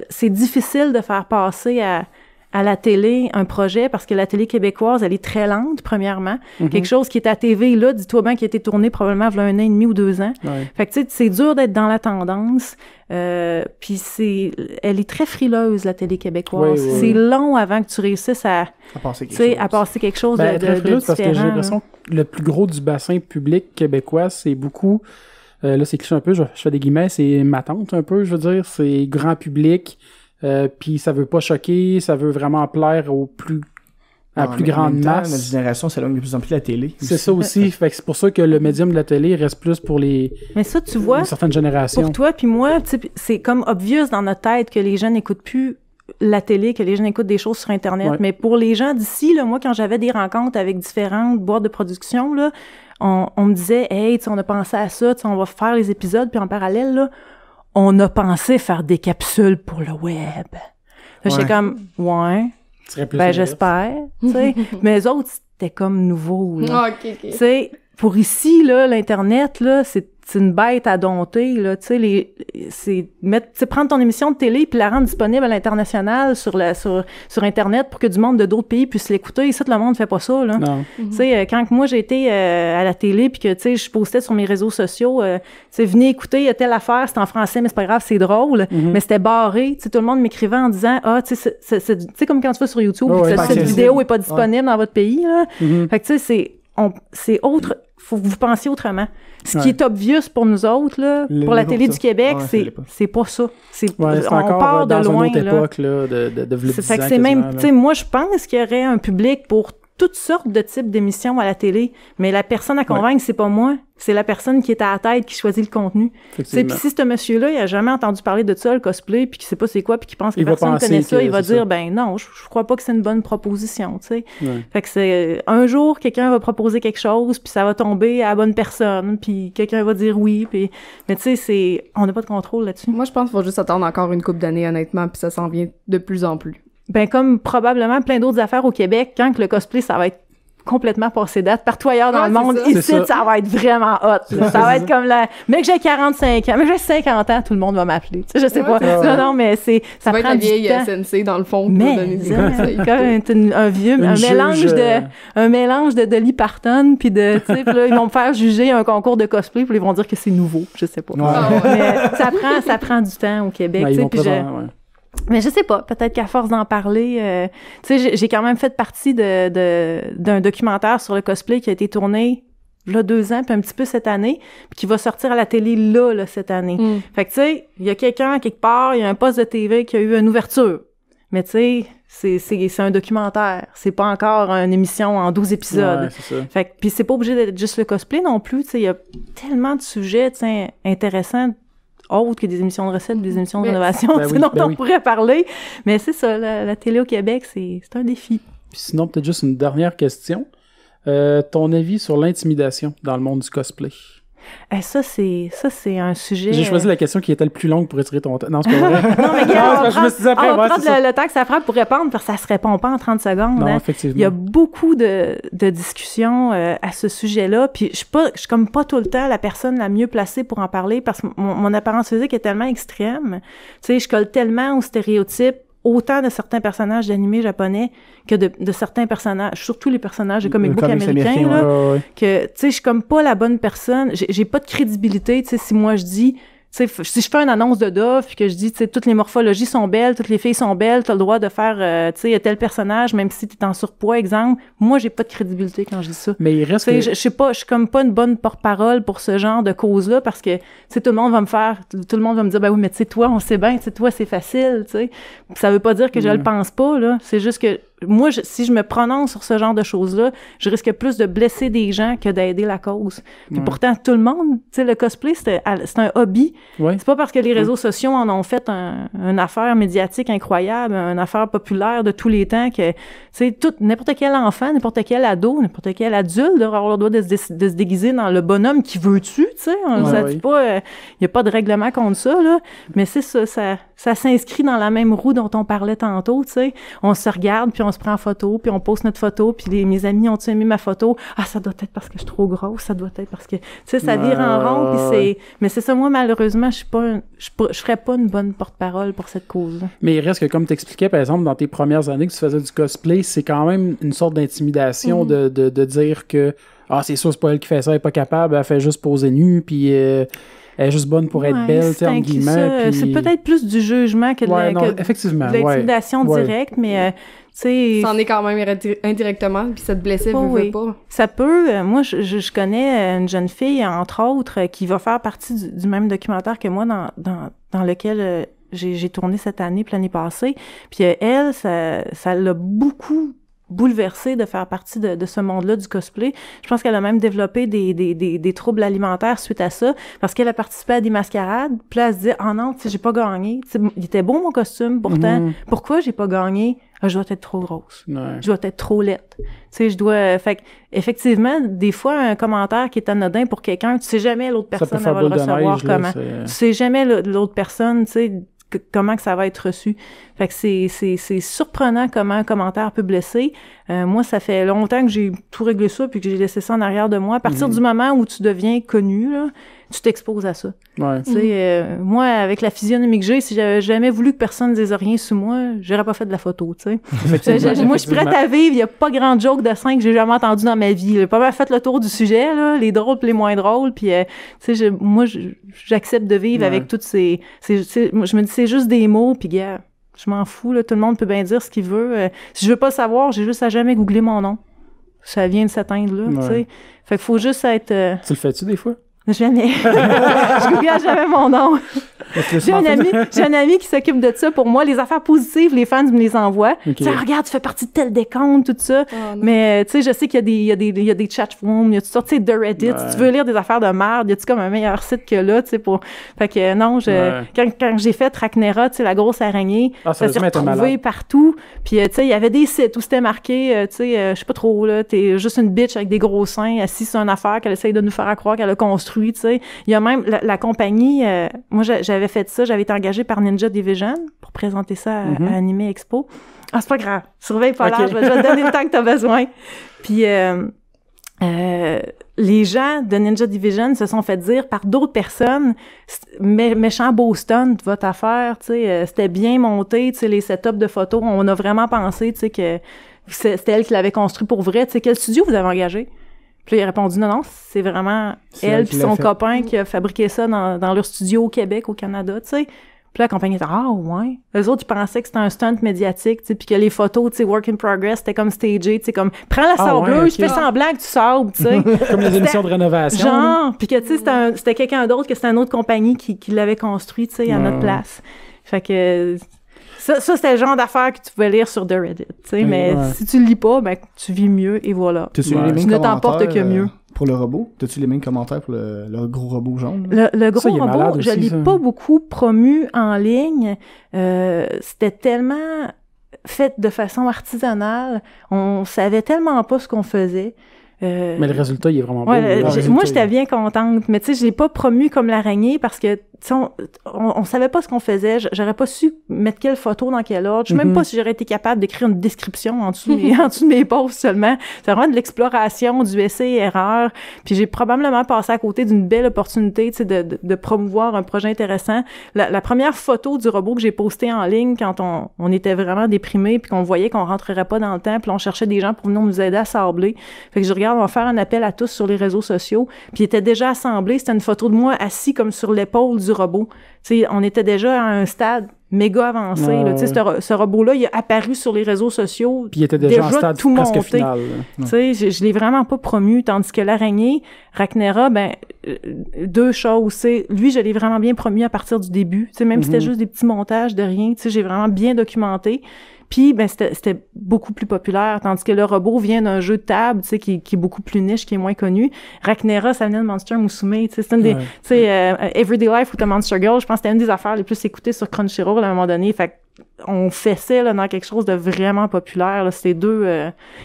C'est difficile de faire passer à la télé un projet parce que la télé québécoise, elle est très lente, premièrement. Quelque chose qui est à TV, là, dis-toi bien, qui a été tourné probablement il y a 1 an et demi ou 2 ans. Fait que, tu sais, c'est dur d'être dans la tendance. Puis elle est très frileuse, la télé québécoise. C'est long avant que tu réussisses à passer quelque chose de différent. Parce que j'ai l'impression que le plus gros du bassin public québécois, c'est beaucoup... là, c'est cliché un peu, je fais des guillemets, c'est ma tante un peu, je veux dire, c'est grand public, puis ça veut pas choquer, ça veut vraiment plaire au plus grande masse. Notre génération s'éloigne de plus en plus de la télé. C'est ça aussi, fait que c'est pour ça que le médium de la télé reste plus pour les... Mais ça, tu vois, certaines générations. Pour toi puis moi, c'est comme obvious dans notre tête que les gens n'écoutent plus la télé, que les gens écoutent des choses sur Internet. Mais pour les gens d'ici, là, moi, quand j'avais des rencontres avec différentes boîtes de production, là, on me disait, hey, on a pensé à ça, on va faire les épisodes, puis en parallèle, là, on a pensé faire des capsules pour le web. Là, j'étais comme, ben j'espère, tu sais. Mais eux autres, c'était comme nouveau, là. Tu sais, pour ici, là, l'Internet, là, c'est une bête à dompter, là, tu sais, prendre ton émission de télé puis la rendre disponible à l'international sur Internet pour que du monde de d'autres pays puisse l'écouter. Ça, tout le monde fait pas ça, là. Tu sais, quand moi, j'ai été à la télé puis que, tu sais, je postais sur mes réseaux sociaux, tu sais, venez écouter telle affaire, c'est en français, mais c'est pas grave, c'est drôle, mais c'était barré. Tu sais, tout le monde m'écrivait en disant, tu sais, comme quand tu vas sur YouTube, cette vidéo est pas disponible dans votre pays, là. Fait que, tu sais, c'est autre... Faut que vous pensiez autrement. Ce qui est obvious pour nous autres, là, pour la télé du Québec, c'est pas ça. On part de loin, une autre époque, là, de fait que c'est même, tu sais, moi, je pense qu'il y aurait un public pour toutes sortes de types d'émissions à la télé, mais la personne à convaincre, c'est pas moi, c'est la personne qui est à la tête qui choisit le contenu. Puis si ce monsieur-là, il a jamais entendu parler de ça, le cosplay, puis qu'il sait pas c'est quoi, puis qu'il pense que personne connaît ça, il va dire, ben non, je crois pas que c'est une bonne proposition, tu sais. Fait que c'est, un jour, quelqu'un va proposer quelque chose, puis ça va tomber à la bonne personne, puis quelqu'un va dire oui, puis... Mais tu sais, on n'a pas de contrôle là-dessus. Moi, je pense qu'il faut juste attendre encore une couple d'années, honnêtement, puis ça s'en vient de plus en plus. Ben comme probablement plein d'autres affaires au Québec, quand que le cosplay, ça va être complètement passé date, partout ailleurs dans le monde, ici, ça va être vraiment hot. Ça va être comme la... Mais que j'ai 45 ans, mais que j'ai 50 ans, tout le monde va m'appeler. Tu sais, je sais pas. Non, mais ça prend du temps. Tu vieille SNC, dans le fond, mais donner des conseils. Comme un mélange de Dolly Parton, puis de... Tu sais, puis là, ils vont me faire juger un concours de cosplay, puis ils vont dire que c'est nouveau. Je sais pas. Mais ça prend du temps au Québec. Tu sais, mais je sais pas, peut-être qu'à force d'en parler, tu sais, j'ai quand même fait partie d'un documentaire sur le cosplay qui a été tourné là 2 ans, puis un petit peu cette année, puis qui va sortir à la télé là cette année. Fait que tu sais, il y a quelqu'un quelque part, il y a un poste de TV qui a eu une ouverture. Mais tu sais, c'est un documentaire. C'est pas encore une émission en 12 épisodes. Ouais, c'est ça. Fait que, puis c'est pas obligé d'être juste le cosplay non plus. Tu sais, il y a tellement de sujets, tu sais, intéressants, autres que des émissions de recettes, des émissions de rénovation, dont on pourrait parler. Mais c'est ça, la télé au Québec, c'est un défi. Puis sinon, peut-être juste une dernière question. Ton avis sur l'intimidation dans le monde du cosplay? Ça, c'est un sujet... J'ai choisi la question qui était le plus longue pour étirer ton temps. Non, c'est pas vrai. Non, mais regarde, je me suis dit après, on va prendre le temps que ça prend pour répondre, parce que ça se répond pas en 30 secondes. Non, effectivement. Il y a beaucoup de discussions à ce sujet-là, puis je suis comme pas tout le temps la personne la mieux placée pour en parler, parce que mon apparence physique est tellement extrême. Tu sais, je colle tellement aux stéréotypes, autant de certains personnages d'animés japonais que de certains personnages, surtout les personnages de comic book américains, là, que, tu sais, je suis comme pas la bonne personne, j'ai pas de crédibilité, tu sais, si moi je dis, tu sais, si je fais une annonce de Dove puis que je dis, tu sais, toutes les morphologies sont belles, toutes les filles sont belles, t'as le droit de faire, tu sais, tel personnage, même si t'es en surpoids, exemple, moi, j'ai pas de crédibilité quand je dis ça. Mais il reste que... je sais pas, je suis comme pas une bonne porte-parole pour ce genre de cause-là, parce que, tu sais, tout le monde va me dire, ben oui, mais tu sais, toi, on sait bien, tu sais, toi, c'est facile, tu sais. Ça veut pas dire que je le pense pas, là. C'est juste que, moi, si je me prononce sur ce genre de choses-là, je risque plus de blesser des gens que d'aider la cause. Puis pourtant, tout le monde, tu sais, le cosplay, c'est un hobby. C'est pas parce que les réseaux sociaux en ont fait une affaire médiatique incroyable, une affaire populaire de tous les temps que, tu sais, n'importe quel enfant, n'importe quel ado, n'importe quel adulte devrait avoir le droit de se déguiser dans le bonhomme qui veut-tu, tu sais. Ça dit pas, y a pas de règlement contre ça, là. Mais c'est ça s'inscrit dans la même roue dont on parlait tantôt, tu sais. On se regarde, puis on se prend en photo, puis on poste notre photo, puis mes amis ont-tu aimé ma photo? Ah, ça doit être parce que je suis trop grosse, ça doit être parce que, tu sais, ça vire en rond, puis c'est... Mais c'est ça, moi, malheureusement, je ferais pas une bonne porte-parole pour cette cause-là. Mais il reste que, comme t'expliquais, par exemple, dans tes premières années que tu faisais du cosplay, c'est quand même une sorte d'intimidation de dire que, ah, c'est sûr, c'est pas elle qui fait ça, elle est pas capable, elle fait juste poser nue, puis... elle est juste bonne pour être belle, tu sais, entre guillemets. C'est peut-être plus du jugement que de l'intimidation directe, mais tu sais... Ça en est quand même indirectement, puis ça te blessait, veut pas. Ça peut. Moi, je connais une jeune fille, entre autres, qui va faire partie du même documentaire que moi dans lequel j'ai tourné cette année, puis l'année passée. Puis elle, ça l'a beaucoup bouleversée de faire partie de ce monde-là du cosplay. Je pense qu'elle a même développé des troubles alimentaires suite à ça, parce qu'elle a participé à des mascarades, puis là, elle se dit « Ah non, tu sais, j'ai pas gagné. T'sais, il était beau, mon costume, pourtant. Pourquoi j'ai pas gagné? Ah, je dois être trop grosse. Je dois être trop laide. Tu sais, je dois... Fait effectivement, des fois, un commentaire qui est anodin pour quelqu'un, tu sais jamais l'autre personne elle va le recevoir comment. Tu sais jamais l'autre personne, tu sais, comment que ça va être reçu. Fait que c'est surprenant comment un commentaire peut blesser. Moi, ça fait longtemps que j'ai tout réglé ça puis que j'ai laissé ça en arrière de moi. À partir du moment où tu deviens connu, là, tu t'exposes à ça. Tu sais, moi, avec la physionomie que j'ai, si j'avais jamais voulu que personne ne dise rien sous moi, j'aurais pas fait de la photo, tu sais. Moi, je suis prête à vivre. Il y a pas grand joke de scène que j'ai jamais entendu dans ma vie. J'ai pas mal fait le tour du sujet, là, les drôles pis les moins drôles. Puis, tu sais, moi, j'accepte de vivre avec toutes ces... je me dis, c'est juste des mots, puis gars, je m'en fous, là. Tout le monde peut bien dire ce qu'il veut. Si je veux pas le savoir, j'ai juste à jamais googler mon nom. Ça vient de s'atteindre là, tu sais. Fait qu'il faut juste être... Tu le fais-tu des fois? Jamais. Je google jamais mon nom. J'ai un ami qui s'occupe de ça pour moi. Les affaires positives, les fans me les envoient. Tu sais, regarde, tu fais partie de tel décompte, tout ça. Mais, tu sais, je sais qu'il y a des chatforums, il y a toutes sortes, tu sais, de Reddit. Si tu veux lire des affaires de merde, y a-tu comme un meilleur site que là, tu sais, pour... Fait que, non, quand j'ai fait Racnera, tu sais, la grosse araignée, ça s'est retrouvé partout. Puis, tu sais, il y avait des sites où c'était marqué, tu sais, je sais pas trop, là, t'es juste une bitch avec des gros seins assise sur une affaire qu'elle essaye de nous faire croire qu'elle a construit. Tu sais, il y a même la compagnie, moi j'avais fait ça, j'avais été engagée par Ninja Division pour présenter ça à Anime Expo. Ah, c'est pas grave, surveille pas l'âge, je vais te donner le temps que t'as besoin. Puis les gens de Ninja Division se sont fait dire par d'autres personnes, méchant beau stunt, votre affaire, tu sais, c'était bien monté, tu sais, les setups de photos, on a vraiment pensé, tu sais, que c'était elle qui l'avait construit pour vrai. Tu sais, quel studio vous avez engagé? Puis là, il a répondu, non, c'est vraiment elle puis son copain qui a fabriqué ça dans leur studio au Québec, au Canada, tu sais. Puis là, la compagnie était, ah, ouais. Eux autres, ils pensaient que c'était un stunt médiatique, tu sais, puis que les photos, tu sais, work in progress, c'était comme stagé, tu sais, comme, prends la sableuse, fais semblant que tu sables, tu sais. Comme les émissions de rénovation. Genre, puis que, tu sais, c'était quelqu'un d'autre, que c'était une autre compagnie qui l'avait construit, tu sais, à notre place. Fait que... Ça, c'était le genre d'affaires que tu pouvais lire sur The Reddit, tu sais, mais si tu le lis pas, ben, tu vis mieux, et voilà. Tu ne t'emportes que mieux. Pour le robot, as-tu les mêmes commentaires pour le gros robot jaune? Le gros robot, je l'ai pas beaucoup promu en ligne. C'était tellement fait de façon artisanale. On savait tellement pas ce qu'on faisait. Mais le résultat, il est vraiment beau. Moi, j'étais bien contente. Mais tu sais, je l'ai pas promu comme l'araignée parce que on savait pas ce qu'on faisait. J'aurais pas su mettre quelle photo dans quel ordre. Je sais même pas si j'aurais été capable d'écrire une description en dessous de mes posts seulement. C'est vraiment de l'exploration, du essai-erreur. Puis j'ai probablement passé à côté d'une belle opportunité, tu sais, de promouvoir un projet intéressant. La première photo du robot que j'ai postée en ligne quand on était vraiment déprimés puis qu'on voyait qu'on rentrerait pas dans le temps, puis on cherchait des gens pour venir nous aider à sabler. Fait que je regarde, on va faire un appel à tous sur les réseaux sociaux. Puis il était déjà assemblé. C'était une photo de moi assis comme sur l'épaule du robot. Tu sais, on était déjà à un stade méga avancé. Là. Tu sais, ce robot-là, il a apparu sur les réseaux sociaux. Puis il était déjà en stade tout presque monté. final. Tu sais, je l'ai vraiment pas promu. Tandis que l'araignée, Racnera, ben, deux choses. C'est, lui, je l'ai vraiment bien promu à partir du début. Tu sais, même si c'était juste des petits montages de rien, tu sais, j'ai vraiment bien documenté. Puis, ben, c'était beaucoup plus populaire, tandis que le robot vient d'un jeu de table, tu sais, qui est beaucoup plus niche, qui est moins connu. Racnera, ça venait de Monster Musume, tu sais, c'est une des, tu sais, Everyday Life ou The Monster Girl, je pense que c'était une des affaires les plus écoutées sur Crunchyroll à un moment donné. Fait on fessait là, dans quelque chose de vraiment populaire. Là. Ces deux,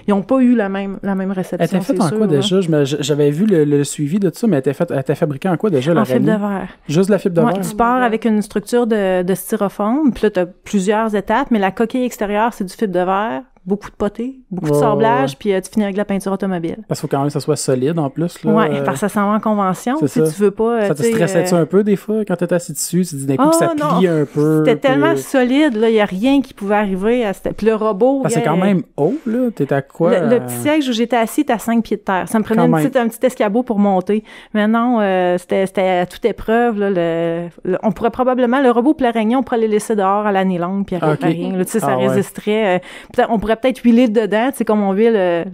ils n'ont pas eu la même réception. Elle était faite en quoi déjà? J'avais vu le suivi de ça, mais elle était fabriquée en quoi déjà? En fibre de verre. Juste la fibre de verre? Tu pars avec une structure de styrofoam, puis là, tu as plusieurs étapes, mais la coquille extérieure, c'est du fibre de verre. Beaucoup de poté, beaucoup de sablage, puis tu finis avec de la peinture automobile. Parce qu'il faut quand même que ça soit solide en plus. Oui, parce que ça s'en va en convention. Si tu veux pas. Ça te stressait-tu un peu des fois quand tu étais assis dessus? Tu te dis d'un coup que ça plie un peu. C'était tellement solide, là, il n'y a rien qui pouvait arriver à cette. Puis le robot. Parce que c'est quand même haut, là. T'es à quoi? Le petit siège où j'étais assis, t'es à 5 pieds de terre. Ça me prenait un petit escabeau pour monter. Mais non, c'était à toute épreuve, là. On pourrait probablement, le robot et l'araignée, on pourrait les laisser dehors à l'année longue, puis à rien. Tu sais, ça résisterait. On pourrait peut-être huiler dedans, tu sais, comme on huile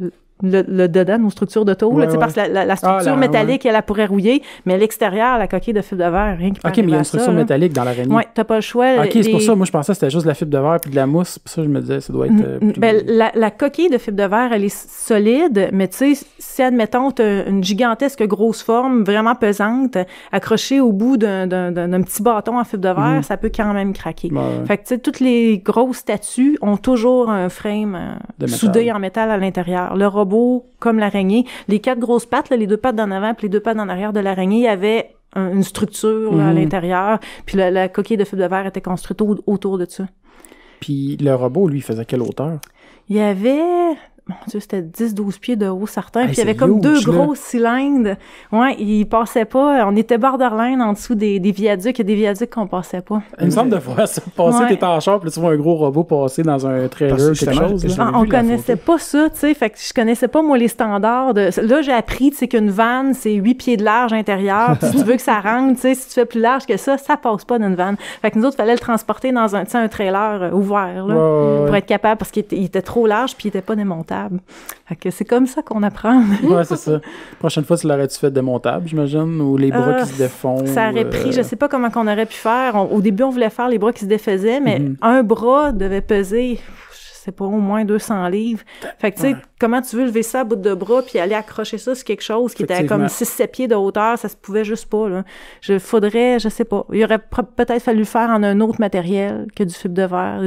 le dedans, nos structures de tôle, parce que la structure métallique, elle pourrait rouiller, mais l'extérieur, la coquille de fibre de verre, rien qui peut arriver mais il y a une structure métallique dans l'araignée. Oui, t'as pas le choix. C'est pour ça, moi, je pensais que c'était juste de la fibre de verre puis de la mousse, puis ça, je me disais, ça doit être... la coquille de fibre de verre, elle est solide, mais tu sais, si, admettons, t'as une gigantesque grosse forme, vraiment pesante, accrochée au bout d'un petit bâton en fibre de verre, ça peut quand même craquer. Fait que, tu sais, toutes les grosses statues ont toujours un frame soudé en métal à l'intérieur. Le robot, comme l'araignée, les 4 grosses pattes, là, les 2 pattes d'en avant puis les 2 pattes en arrière de l'araignée, il y avait une structure là, à l'intérieur, puis la coquille de fibre de verre était construite autour de ça. Puis le robot, lui, il faisait quelle hauteur? Il y avait... Mon Dieu, c'était 10-12 pieds de haut, certain. Puis il y avait comme 2 gros cylindres. Ouais, il passait pas. On était borderline en dessous des viaducs. Il y a des viaducs qu'on passait pas. Il me semble de voir ça passer. T'es en char, puis tu vois un gros robot passer dans un trailer, quelque chose. On connaissait pas ça, tu sais. Fait que je connaissais pas, moi, les standards. Là, j'ai appris, tu sais, qu'une vanne, c'est 8 pieds de large intérieur. Si tu veux que ça rentre, tu sais, si tu fais plus large que ça passe pas d'une vanne. Fait que nous autres, il fallait le transporter dans un trailer ouvert, là, pour être capable, parce qu'il était trop large, puis il était pas démontable. Fait que c'est comme ça qu'on apprend. Ouais, c'est ça. Prochaine fois, tu l'aurais-tu fait démontable, j'imagine, ou les bras qui se défont? Ça aurait pris, je sais pas comment qu'on aurait pu faire. Au début, on voulait faire les bras qui se défaisaient, mais un bras devait peser, je sais pas, au moins 200 livres. Fait que, tu sais, comment tu veux lever ça à bout de bras puis aller accrocher ça sur quelque chose qui était comme 6-7 pieds de hauteur, ça se pouvait juste pas, là. Je sais pas. Il aurait peut-être fallu le faire en un autre matériel que du fibre de verre.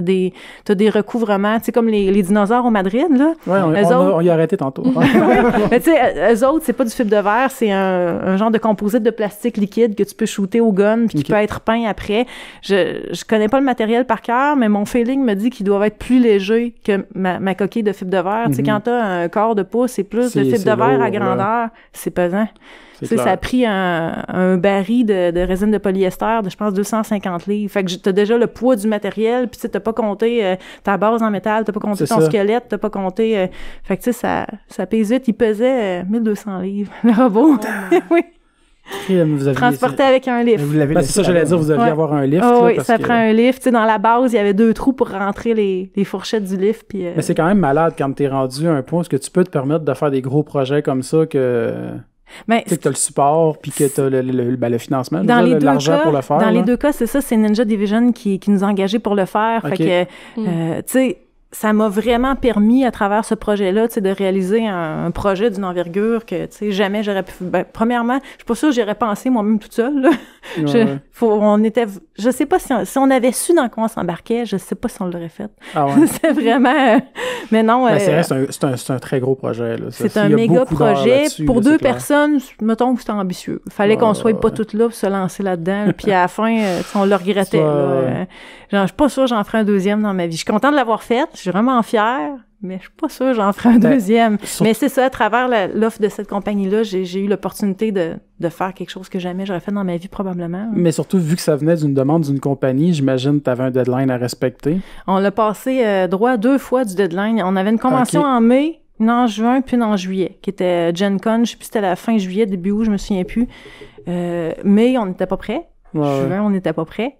T'as des recouvrements, tu sais, comme les dinosaures au Madrid, là. Ouais, on y a arrêté tantôt. Mais tu sais, eux autres, c'est pas du fibre de verre, c'est un genre de composite de plastique liquide que tu peux shooter au gun puis qui peut être peint après. Je connais pas le matériel par cœur, mais mon feeling me dit qu'il doit être plus léger que ma coquille de fibre de verre. Tu sais, quand t'as un quart de pouce et plus de fibre de verre à grandeur, c'est pesant. Ça a pris un baril de résine de polyester de, je pense, 250 livres. Fait que t'as déjà le poids du matériel, puis t'as pas compté ta base en métal, t'as pas compté ton squelette, t'as pas compté... fait que tu sais, ça pèse vite. Il pesait 1200 livres, le robot. Oui. Transporté avec un lift. C'est ça, j'allais dire, vous deviez avoir un lift. Oui, ça prend un lift. Tu sais, dans la base, il y avait 2 trous pour rentrer les fourchettes du lift. Puis, mais c'est quand même malade quand t'es rendu à un point où tu peux te permettre de faire des gros projets comme ça que... Tu sais que t'as le support, puis que t'as le financement, l'argent pour le faire. Dans les deux cas, c'est ça, c'est Ninja Division qui nous a engagés pour le faire. Okay. Fait que, tu sais, ça m'a vraiment permis, à travers ce projet-là, tu sais, de réaliser un projet d'une envergure que, tu sais, jamais j'aurais pu... Ben, premièrement, je suis pas sûre que j'aurais pensé moi-même toute seule, là. Je sais pas si on avait su dans quoi on s'embarquait, je sais pas si on l'aurait fait. Ah ouais. C'est vraiment... mais non... c'est un très gros projet, là. C'est un méga projet. Pour deux personnes, mettons que c'était ambitieux. Il fallait qu'on soit pas toutes là pour se lancer là-dedans. Puis à la fin, on le regrettait. Je suis pas sûre que j'en ferai un deuxième dans ma vie. Je suis contente de l'avoir fait. Je suis vraiment fière. Mais je suis pas sûre que j'en ferai un deuxième. Mais c'est ça, à travers l'offre de cette compagnie-là, j'ai eu l'opportunité de faire quelque chose que jamais j'aurais fait dans ma vie, probablement. Mais surtout, vu que ça venait d'une demande d'une compagnie, j'imagine que tu avais un deadline à respecter. On l'a passé droit 2 fois du deadline. On avait une convention en mai, une en juin, puis une en juillet, qui était Gen Con. Je sais plus si c'était la fin juillet, début août, je me souviens plus. Mai, on n'était pas prêt. Juin, on n'était pas prêt.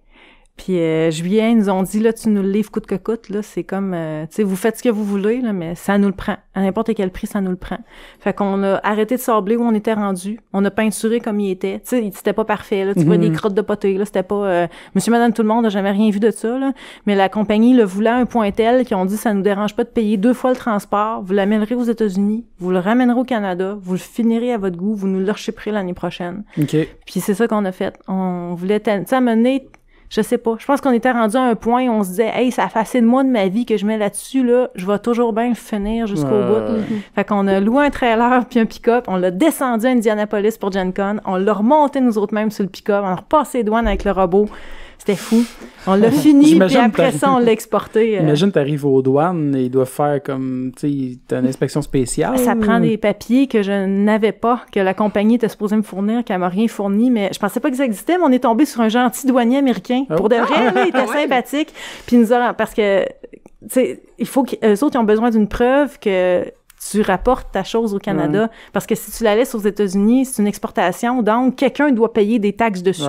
Puis juillet, ils nous ont dit, là, tu nous le livres coûte que coûte, là, c'est comme, tu sais, vous faites ce que vous voulez, là, mais ça nous le prend. À n'importe quel prix, ça nous le prend. Fait qu'on a arrêté de sabler où on était rendu. On a peinturé comme il était. Tu sais, c'était pas parfait, là. Tu vois des crottes de potée, là. C'était pas, monsieur, madame, tout le monde n'a jamais rien vu de ça, là. Mais la compagnie le voulait à un point tel qu'ils ont dit, ça nous dérange pas de payer 2 fois le transport. Vous l'amènerez aux États-Unis. Vous le ramènerez au Canada. Vous le finirez à votre goût. Vous nous le rechipperez l'année prochaine. OK. Puis c'est ça qu'on a fait. On voulait, tu sais, amener, je sais pas. Je pense qu'on était rendu à un point où on se disait, hey, ça fait assez de mois de ma vie que je mets là-dessus, là. Je vais toujours bien le finir jusqu'au bout. Fait qu'on a loué un trailer puis un pick-up. On l'a descendu à Indianapolis pour Gen Con. On l'a remonté nous autres mêmes sur le pick-up. On a repassé les douanes avec le robot. C'était fou. On l'a fini, puis après ça, on l'a exporté. Imagine, t'arrives aux douanes et ils doivent faire comme, tu sais, t'as une inspection spéciale. Ça prend des papiers que je n'avais pas, que la compagnie était supposée me fournir, qu'elle m'a rien fourni, mais je pensais pas que ça existait, mais on est tombé sur un gentil douanier américain. Pour de vrai, là, il était sympathique. Puis nous a, parce que, tu sais, il faut qu'eux autres, ils ont besoin d'une preuve que tu rapportes ta chose au Canada. Parce que si tu la laisses aux États-Unis, c'est une exportation, donc quelqu'un doit payer des taxes dessus.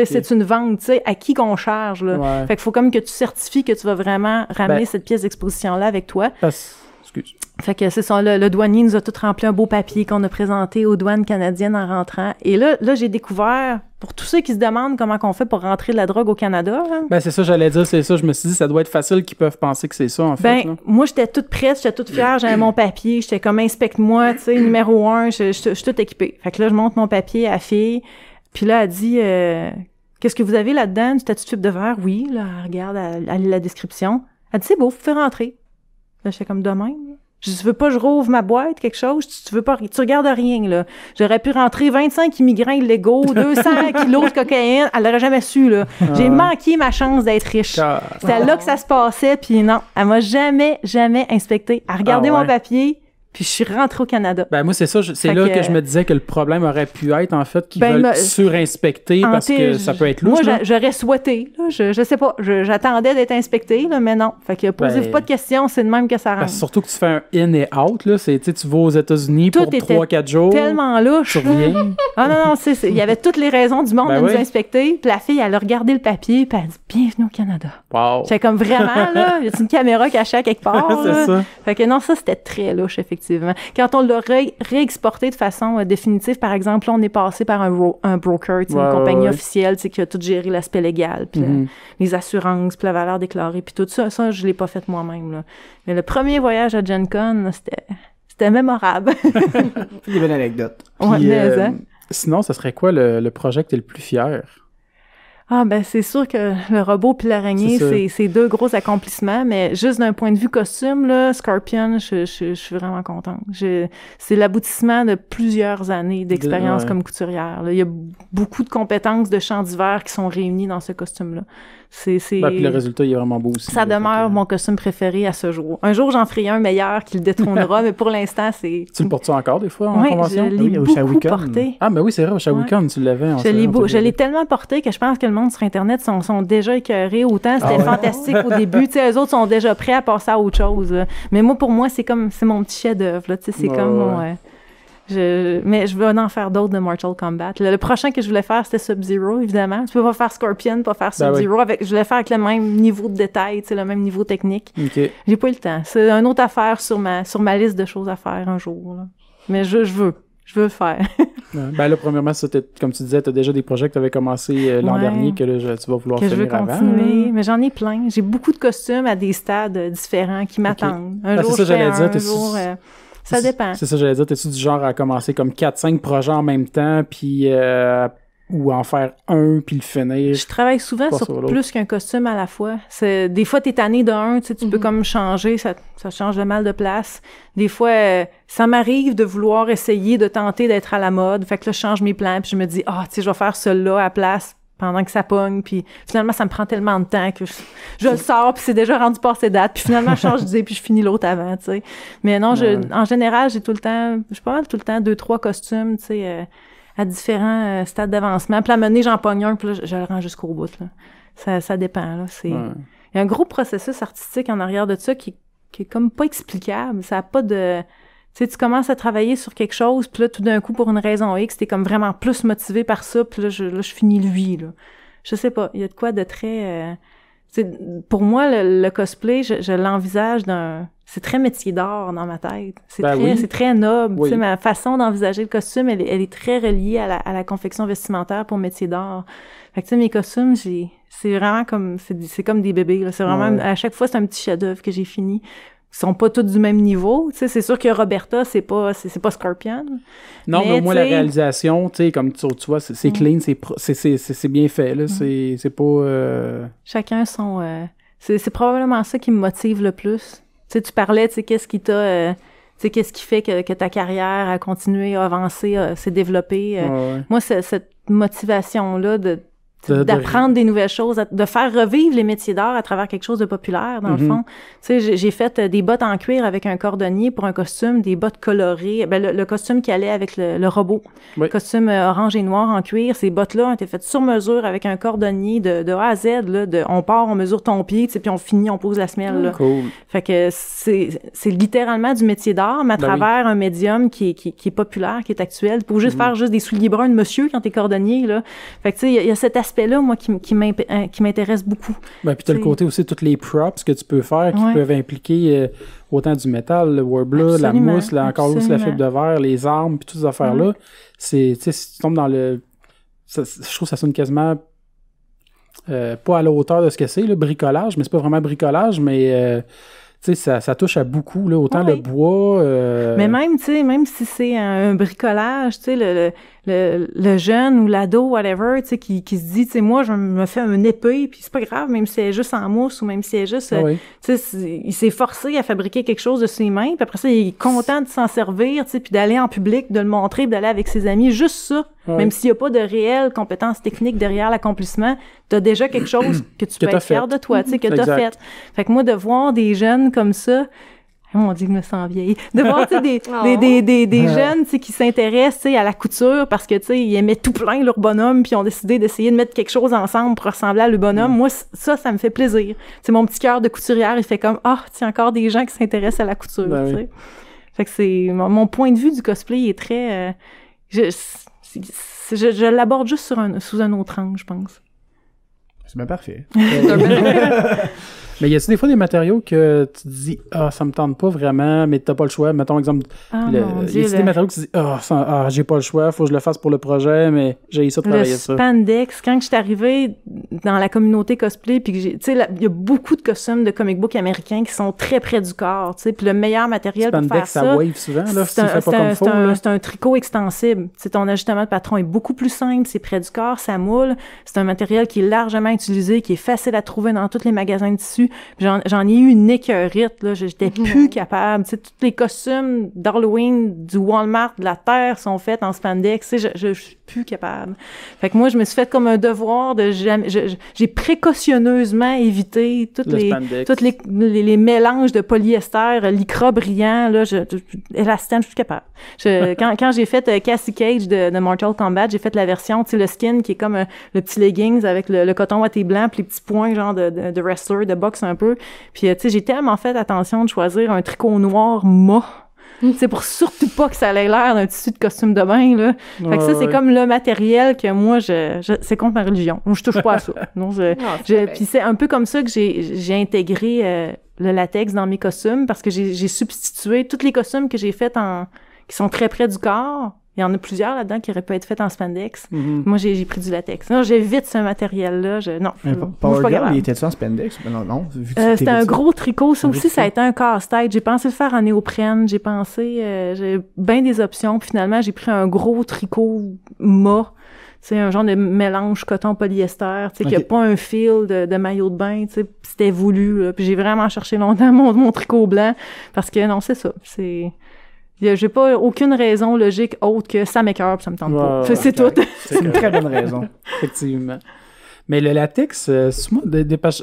C'est une vente, tu sais, à qui qu'on charge, là. Fait qu'il faut comme que tu certifies que tu vas vraiment ramener cette pièce d'exposition-là avec toi. Excuse. Fait que c'est ça, le douanier nous a tout rempli un beau papier qu'on a présenté aux douanes canadiennes en rentrant. Et là j'ai découvert, pour tous ceux qui se demandent comment qu'on fait pour rentrer de la drogue au Canada... Hein, c'est ça, j'allais dire, c'est ça. Je me suis dit, ça doit être facile qu'ils peuvent penser que c'est ça, en fait. Là. Moi, j'étais toute prête, j'étais toute fière, j'avais mon papier, j'étais comme, inspecte-moi, tu sais, numéro 1, je suis toute équipée. Fait que là, je montre mon papier à la fille, puis là, elle dit... qu'est-ce que vous avez là-dedans? Du statut de fibre de verre? Oui, là, elle regarde, elle lit la description. Elle dit, c'est beau, vous pouvez rentrer. Là, j'étais comme, de même. Je dis, tu veux pas que je rouvre ma boîte, quelque chose? Tu veux pas, tu regardes rien, là. J'aurais pu rentrer 25 immigrants illégaux, 200 kilos de cocaïne. Elle l'aurait jamais su, là. J'ai manqué ma chance d'être riche. C'était là que ça se passait, puis non. Elle m'a jamais inspecté. Elle regardait mon papier, puis je suis rentrée au Canada. Moi, c'est ça. C'est là que je me disais que le problème aurait pu être, en fait, qu'ils veulent surinspecter parce que ça peut être louche. Moi, j'aurais souhaité. Là, je sais pas. J'attendais d'être inspecté, là, mais non. Fait que posez-vous pas de questions, c'est de même que ça rentre. Surtout que tu fais un in et out. Là. Tu vas aux États-Unis pour 3-4 jours. Tellement louche. Tu reviens. Non, il y avait toutes les raisons du monde de nous inspecter. Puis la fille, elle a regardé le papier, puis elle a dit « Bienvenue au Canada ». Wow. J'étais comme vraiment, là, y a une caméra cachée à quelque part? C'est ça. Fait que non, ça, c'était très louche, effectivement. Quand on l'a réexporté de façon définitive, par exemple, là, on est passé par un broker, une compagnie officielle qui a tout géré l'aspect légal, puis les assurances, puis la valeur déclarée, puis tout ça. Ça, je l'ai pas fait moi-même, là. Mais le premier voyage à Gen Con, c'était mémorable. Des belles anecdotes. Sinon, ça serait quoi le projet que tu es le plus fier? C'est sûr que le robot puis l'araignée, c'est 2 gros accomplissements, mais juste d'un point de vue costume, là, Scorpion, je suis vraiment contente. C'est l'aboutissement de plusieurs années d'expérience comme couturière, là. Il y a beaucoup de compétences de champs d'hiver qui sont réunies dans ce costume-là. Puis le résultat, il est vraiment beau aussi. Ça demeure mon costume préféré à ce jour. Un jour, j'en ferai un meilleur qui le détrônera, mais pour l'instant, c'est... Tu le portes-tu encore des fois en convention? Oui, je l'ai beaucoup porté. Ah, mais oui, c'est vrai, au Shawicon, tu l'avais. Je l'ai tellement porté que je pense que le monde sur Internet sont déjà écœurés. Autant c'était fantastique au début. Tu sais, eux autres sont déjà prêts à passer à autre chose. Là. Mais moi, pour moi, c'est mon petit chef-d'œuvre. Tu sais, c'est comme mon... mais je veux en faire d'autres de Mortal Kombat. Le prochain que je voulais faire, c'était Sub-Zero, évidemment. Tu peux pas faire Scorpion, pas faire Sub-Zero. Je voulais faire avec le même niveau de détail, tu sais, le même niveau technique. Okay. J'ai pas eu le temps. C'est une autre affaire sur ma liste de choses à faire un jour. Là. Mais je veux le faire. Ben là, premièrement, ça, comme tu disais, t'as déjà des projets que t'avais commencé l'an dernier que là, tu vas vouloir finir avant. Que je veux continuer, mais j'en ai plein. J'ai beaucoup de costumes à des stades différents qui m'attendent. Un jour, c'est ça, j'allais dire, ça dépend. C'est ça, j'allais dire. T'es-tu du genre à commencer comme 4-5 projets en même temps, puis ou en faire un, puis le finir? Je travaille souvent sur plus qu'un costume à la fois. Des fois, t'es tanné d'un, tu sais, tu peux comme changer, ça change de mal de place. Des fois, ça m'arrive de vouloir essayer, de tenter d'être à la mode. Fait que là, je change mes plans, puis je me dis, tu sais, je vais faire celui-là à la place pendant que ça pogne, puis finalement, ça me prend tellement de temps que je le sors, puis c'est déjà rendu passé date, puis finalement, je change d'idée, puis je finis l'autre avant, tu sais. Mais non, en général, j'ai tout le temps, je parle tout le temps 2-3 costumes, tu sais, à différents stades d'avancement. Puis à un moment donné, j'en pogne un, puis là, je le rends jusqu'au bout, là. Ça dépend, là. Il y a un gros processus artistique en arrière de ça qui est comme pas explicable. Ça a pas de... Tu sais, tu commences à travailler sur quelque chose, puis là, tout d'un coup, pour une raison X, t'es comme vraiment plus motivé par ça, puis là, je finis lui, là. Je sais pas, il y a de quoi de très... pour moi, le cosplay, je l'envisage c'est très métier d'art dans ma tête. C'est très noble. Oui. Tu sais, ma façon d'envisager le costume, elle est très reliée à la confection vestimentaire pour métier d'art. Fait que, tu sais, mes costumes, c'est vraiment comme, c'est comme des bébés, là. C'est vraiment, à chaque fois, c'est un petit chef-d'œuvre que j'ai fini. Ils sont pas tous du même niveau, tu sais, c'est sûr que Roberta, c'est pas Scorpion. Non, mais au moins la réalisation, tu sais, comme tu vois, c'est clean, c'est bien fait, là, c'est pas... Chacun son... c'est probablement ça qui me motive le plus. Tu sais, tu parlais, tu sais, qu'est-ce qui t'a... tu sais, qu'est-ce qui fait que ta carrière a continué, a avancé, s'est développée. Moi, cette motivation-là d'apprendre des nouvelles choses, de faire revivre les métiers d'art à travers quelque chose de populaire, dans le fond. Tu sais, j'ai fait des bottes en cuir avec un cordonnier pour un costume, des bottes colorées. Ben, le costume qui allait avec le robot. Oui. Costume orange et noir en cuir. Ces bottes-là ont été faites sur mesure avec un cordonnier de A à Z, là. On part, on mesure ton pied, tu sais, puis on finit, on pose la semelle, là. Cool. Fait que c'est littéralement du métier d'art, mais à travers un médium qui est populaire, qui est actuel. Tu peux juste faire juste des souliers bruns de monsieur quand t'es cordonnier, là. Fait que, tu sais, il y a cet aspect-là, moi, qui m'intéresse beaucoup. Ben, puis t'as le côté aussi, toutes les props que tu peux faire qui peuvent impliquer autant du métal, le warbler, la mousse, encore aussi la fibre de verre, les armes, puis toutes ces affaires-là. C'est, tu sais, si tu tombes dans je trouve que ça sonne quasiment pas à la hauteur de ce que c'est, le bricolage, mais c'est pas vraiment bricolage, mais... tu sais, ça touche à beaucoup, là, autant le bois... Mais même, tu sais, même si c'est un bricolage, tu sais, le jeune ou l'ado, whatever, tu sais, qui se dit, tu sais, moi, je me fais une épée, puis c'est pas grave, même si elle est juste en mousse ou même si elle est juste... tu sais, il s'est forcé à fabriquer quelque chose de ses mains, puis après ça, il est content de s'en servir, tu sais, puis d'aller en public, de le montrer, puis d'aller avec ses amis, juste ça. Même s'il y a pas de réelles compétences techniques derrière l'accomplissement, t'as déjà quelque chose que tu peux être fier de toi, tu sais, que t'as fait. Fait que moi, de voir des jeunes comme ça, on dit que je me sens vieille. De voir, tu sais, des jeunes, tu sais, qui s'intéressent, tu sais, à la couture parce que, tu sais, ils aimaient tout plein leur bonhomme puis ils ont décidé d'essayer de mettre quelque chose ensemble pour ressembler à le bonhomme. Moi, ça me fait plaisir. Tu sais, mon petit cœur de couturière, il fait comme, tiens, encore des gens qui s'intéressent à la couture, tu sais. Fait que c'est, mon point de vue du cosplay est très, je l'aborde juste sous un autre angle, je pense. C'est bien parfait. Mais y a-t-il des fois des matériaux que tu te dis ça me tente pas vraiment, mais t'as pas le choix? Mettons exemple, y a-t-il des matériaux que tu te dis j'ai pas le choix, faut que je le fasse pour le projet, mais j'ai essayé de travailler ça. Le spandex, quand je suis arrivée dans la communauté cosplay, puis que tu sais, il y a beaucoup de costumes de comic book américains qui sont très près du corps, tu sais, puis le meilleur matériel pour faire ça... Spandex, ça wave souvent, là, si tu fais pas comme faut. C'est un tricot extensible. Tu sais, ton ajustement de patron est beaucoup plus simple, c'est près du corps, ça moule. C'est un matériel qui est largement utilisé, qui est facile à trouver dans tous les magasins de tissus. J'en ai eu une écœurite, là. J'étais plus capable. Tu sais, tous les costumes d'Halloween du Walmart de la Terre sont faits en spandex. Tu sais, je suis plus capable. Fait que moi, je me suis fait comme un devoir de j'ai précautionneusement évité tous les mélanges de polyester, lycra brillant, là. Élastane, je suis plus capable. Quand j'ai fait Cassie Cage de Mortal Kombat, j'ai fait la version, tu sais, le skin qui est comme le petit leggings avec le coton ouaté blanc puis les petits points genre de wrestler, de boxe un peu. Puis, tu sais, j'ai tellement fait attention de choisir un tricot noir mat. C'est pour surtout pas que ça ait l'air d'un tissu de costume de bain, là. Fait que ça, c'est comme le matériel que moi, c'est contre ma religion. Moi, je touche pas à ça. Non, puis c'est un peu comme ça que j'ai intégré le latex dans mes costumes parce que j'ai substitué tous les costumes que j'ai faits qui sont très près du corps. Il y en a plusieurs là-dedans qui auraient pu être faites en spandex. Moi, j'ai pris du latex. Non, j'évite ce matériel-là. Power Girl, il était-tu en spandex? Non. C'était un gros tricot. Ça aussi, ça a été un casse-tête. J'ai pensé le faire en néoprène. J'ai bien des options. Puis finalement, j'ai pris un gros tricot mat. C'est un genre de mélange coton-polyester, tu sais, qui a pas un fil de maillot de bain, tu sais, c'était voulu, là. Puis j'ai vraiment cherché longtemps mon tricot blanc, parce que non, c'est ça. J'ai pas aucune raison logique autre que ça m'écoeure, ça me tente pas. C'est tout. C'est une très bonne raison. Effectivement. Mais le latex, souvent,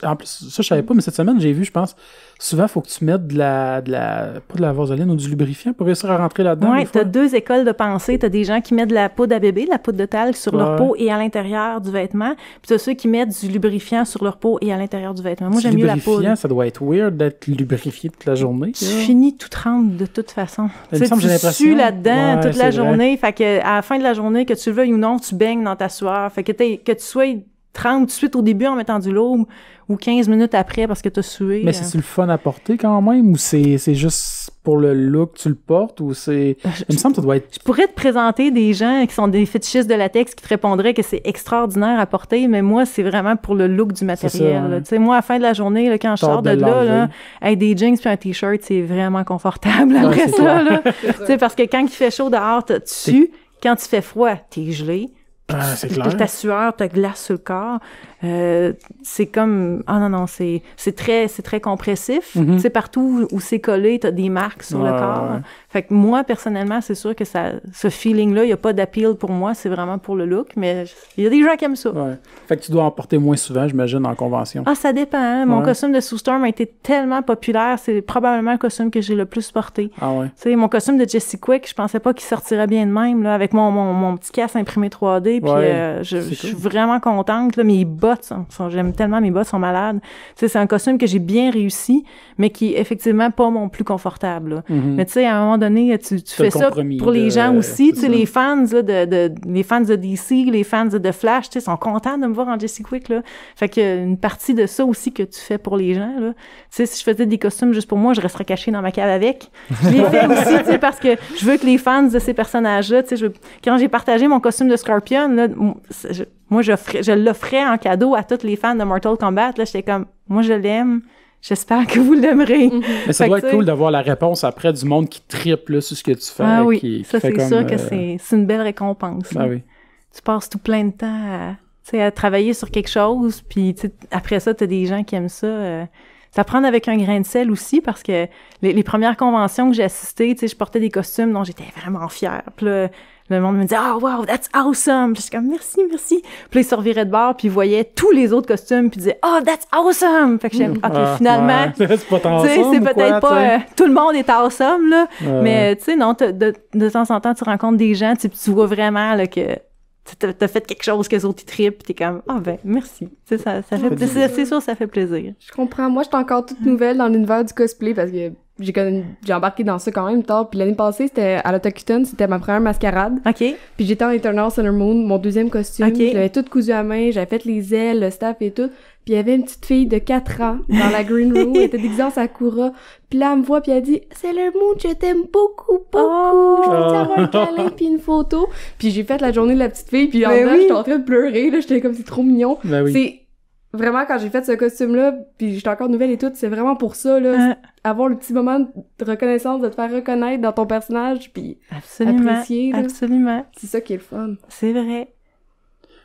en plus, ça, je savais pas, mais cette semaine, j'ai vu, je pense, souvent, il faut que tu mettes pas de la vaseline ou du lubrifiant pour réussir à rentrer là-dedans. Oui, t'as deux écoles de pensée. T'as des gens qui mettent de la poudre à bébé, de la poudre de talc sur leur peau et à l'intérieur du vêtement. Puis t'as ceux qui mettent du lubrifiant sur leur peau et à l'intérieur du vêtement. Moi, j'aime mieux la poudre. Lubrifiant, ça doit être weird d'être lubrifié toute la journée. Tu finis tout trempe de toute façon. Tu sues là-dedans toute la journée. Fait que à la fin de la journée, que tu le veuilles ou non, tu baignes dans ta sueur. Fait que tu sois 30 tout de suite au début en mettant du lube ou 15 minutes après parce que t'as sué. Mais c'est-tu le fun à porter quand même ou c'est juste pour le look que tu le portes ou c'est... Il me semble que ça doit être... Je pourrais te présenter des gens qui sont des fétichistes de latex qui te répondraient que c'est extraordinaire à porter, mais moi, c'est vraiment pour le look du matériel. Tu sais, moi, à la fin de la journée, là, quand je sors de là, avec des jeans puis un t-shirt, c'est vraiment confortable après ça. Là. Tu sais, parce que quand il fait chaud dehors, tu sues. Quand il fait froid, t'es gelé. C'est clair. Ta sueur te glace sur le corps. C'est comme... Ah non, c'est très compressif. Tu sais, partout où c'est collé, t'as des marques sur le corps. Ouais. Fait que moi, personnellement, c'est sûr que ce feeling-là, il n'y a pas d'appeal pour moi. C'est vraiment pour le look. Mais il y a des gens qui aiment ça. Ouais. Fait que tu dois en porter moins souvent, j'imagine, en convention. Ah, ça dépend. Hein? Mon costume de Sue Storm a été tellement populaire. C'est probablement le costume que j'ai le plus porté. Ah ouais. Tu sais, mon costume de Jessie Quick, je pensais pas qu'il sortirait bien de même, là, avec mon petit casque imprimé 3D. Puis je suis vraiment contente. Là, mes bottes, j'aime tellement mes bottes, sont malades. Tu sais, c'est un costume que j'ai bien réussi, mais qui est effectivement pas mon plus confortable. Là. Mais tu sais, à un moment donné, tu fais ça pour les gens aussi. Tu sais, les fans là, les fans de DC, les fans de Flash, tu sais, sont contents de me voir en Jessie Quick. Là. Fait que une partie de ça aussi que tu fais pour les gens. Là. Tu sais, si je faisais des costumes juste pour moi, je resterais cachée dans ma cave avec. Je l'ai fait aussi, tu sais, parce que je veux que les fans de ces personnages-là, tu sais, quand j'ai partagé mon costume de Scorpion, là, moi, je l'offrais en cadeau à tous les fans de Mortal Kombat. Là, j'étais comme, moi, je l'aime. J'espère que vous l'aimerez. Mais ça doit être cool d'avoir la réponse après du monde qui triple là, sur ce que tu fais. Ah oui, ça, c'est sûr que c'est une belle récompense. Ah oui. Tu passes tout plein de temps à travailler sur quelque chose, puis après ça, t'as des gens qui aiment ça. C'est à prendre avec un grain de sel aussi, parce que les premières conventions que j'ai assistées, je portais des costumes dont j'étais vraiment fière. Puis là, le monde me disait « Oh, wow, that's awesome! » Puis j'étais comme « Merci, merci! » Puis là, ils se reviraient de bord, puis ils voyaient tous les autres costumes, puis ils disaient « Oh, that's awesome! » Fait que j'aime « OK, finalement, c'est pas tant c'est peut-être pas... tout le monde est awesome, là, mais tu sais, non, de temps en temps, tu rencontres des gens, tu vois vraiment là, que t'as fait quelque chose qu'eux autres, ils trippent, pis t'es comme « Ah ben, merci! » Tu sais, ça fait plaisir. C'est sûr, ça fait plaisir. Je comprends. Moi, j'étais encore toute nouvelle dans l'univers du cosplay, parce que j'ai embarqué dans ça quand même tard. Puis l'année passée, c'était à l'Autochtone, c'était ma première mascarade. OK. Puis j'étais en Eternal Center Moon, mon deuxième costume. OK. Je l'avais tout cousu à main, j'avais fait les ailes, le staff et tout. Puis il y avait une petite fille de 4 ans dans la green room, elle était déguisée en Sakura. Puis là, elle me voit, puis elle dit « Sailor Moon, je t'aime beaucoup, beaucoup. Je veux te avoir un câlin puis une photo. » Puis j'ai fait la journée de la petite fille, puis en dedans, j'étais en train de pleurer, là, j'étais comme « C'est trop mignon. » C'est vraiment, quand j'ai fait ce costume-là, puis j'étais encore nouvelle et tout, c'est vraiment pour ça, là, avoir le petit moment de reconnaissance, de te faire reconnaître dans ton personnage, puis apprécier, là. Absolument. C'est ça qui est le fun. C'est vrai.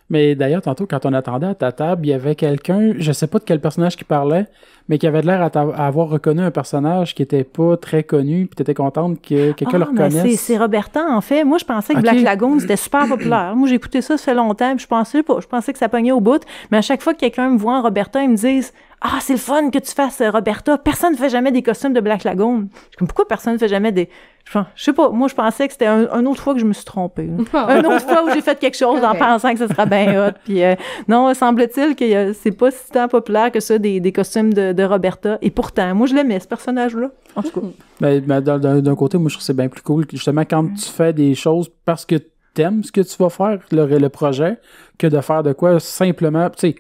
Mais d'ailleurs, tantôt, quand on attendait à ta table, il y avait quelqu'un, je sais pas de quel personnage qui parlait, mais qui avait l'air à avoir reconnu un personnage qui était pas très connu, puis t'étais contente que quelqu'un le reconnaisse. C'est Roberta, en fait. Moi, je pensais que Black Lagoon, c'était super populaire. Moi, j'ai écouté ça fait longtemps, puis je pensais que ça pognait au bout. Mais à chaque fois que quelqu'un me voit en Roberta, ils me disent « Ah, c'est le fun que tu fasses Roberta. Personne ne fait jamais des costumes de Black Lagoon. » Je suis comme, pourquoi personne ne fait jamais des... Je sais pas, moi, je pensais que c'était une autre fois que je me suis trompée. Une autre fois où j'ai fait quelque chose en pensant que ça serait bien hot. Puis non, semble-t-il que c'est pas si tant populaire que ça, des costumes de Roberta. Et pourtant, moi, je l'aimais, ce personnage-là. En tout cas. Ben, d'un côté, moi, je trouve que c'est bien plus cool. Justement, quand tu fais des choses parce que t'aimes ce que tu vas faire, le projet, que de faire de quoi simplement... Tu sais,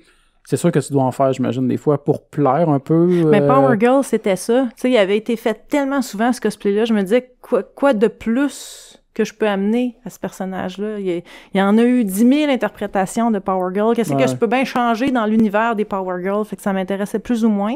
c'est sûr que tu dois en faire, j'imagine, des fois, pour plaire un peu. Mais Power Girl, c'était ça. Tu sais, il avait été fait tellement souvent, ce cosplay-là. Je me disais, quoi de plus que je peux amener à ce personnage-là. Il y en a eu 10 000 interprétations de Power Girl. Qu'est-ce que je peux bien changer dans l'univers des Power Girls? Fait que ça m'intéressait plus ou moins.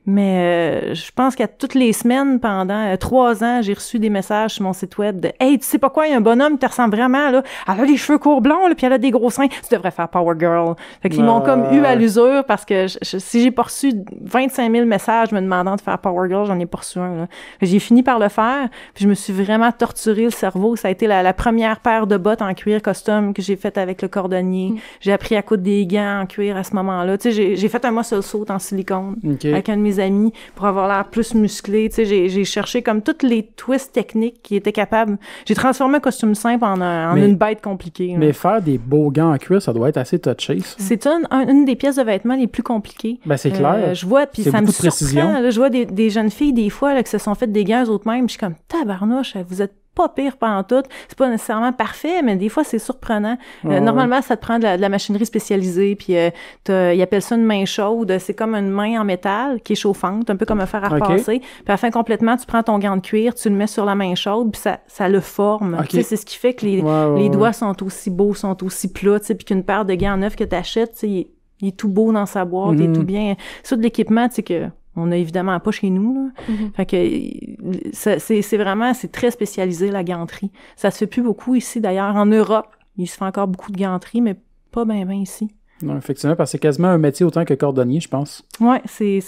Mais je pense qu'à toutes les semaines, pendant 3 ans, j'ai reçu des messages sur mon site web de « Hey, tu sais pas quoi, il y a un bonhomme qui te ressemble vraiment, là. Elle a les cheveux courts blonds, là, puis elle a des gros seins. Tu devrais faire Power Girl. » Fait qu'ils m'ont comme eu à l'usure parce que si j'ai pas reçu 25 000 messages me demandant de faire Power Girl, j'en ai pas reçu un, là. J'ai fini par le faire, puis je me suis vraiment torturé le cerveau. Ça a été la première paire de bottes en cuir custom que j'ai faite avec le cordonnier. J'ai appris à coudre des gants en cuir à ce moment-là. Tu sais, j'ai fait un muscle saut en silicone avec un de mes amis pour avoir l'air plus musclé. Tu sais, j'ai cherché comme toutes les twists techniques qui étaient capables. J'ai transformé un costume simple en une bête compliquée. Mais faire des beaux gants en cuir, ça doit être assez touché, ça. C'est une des pièces de vêtements les plus compliquées. Ben, c'est clair. Je vois, puis ça me surprend. Là, je vois des jeunes filles, des fois, là, qui se sont faites des gants eux-mêmes. Je suis comme, tabarnouche, vous êtes pas pire pantoute. C'est pas nécessairement parfait, mais des fois, c'est surprenant. Normalement, ça te prend de la machinerie spécialisée, puis ils appellent ça une main chaude. C'est comme une main en métal qui est chauffante, un peu comme un fer à repasser. Puis à la fin, complètement, tu prends ton gant de cuir, tu le mets sur la main chaude, puis ça le forme. Tu sais, c'est ce qui fait que les doigts sont aussi beaux, sont aussi plats, tu sais, puis qu'une paire de gants neufs que t'achètes, tu sais, il est tout beau dans sa boîte, il est tout bien. Ça, de l'équipement, tu sais, que on a évidemment pas chez nous, là. Fait que c'est très spécialisé, la ganterie. Ça se fait plus beaucoup ici, d'ailleurs. En Europe, il se fait encore beaucoup de ganterie, mais pas ben ici. Non, effectivement, parce que c'est quasiment un métier autant que cordonnier, je pense. Ouais, c'est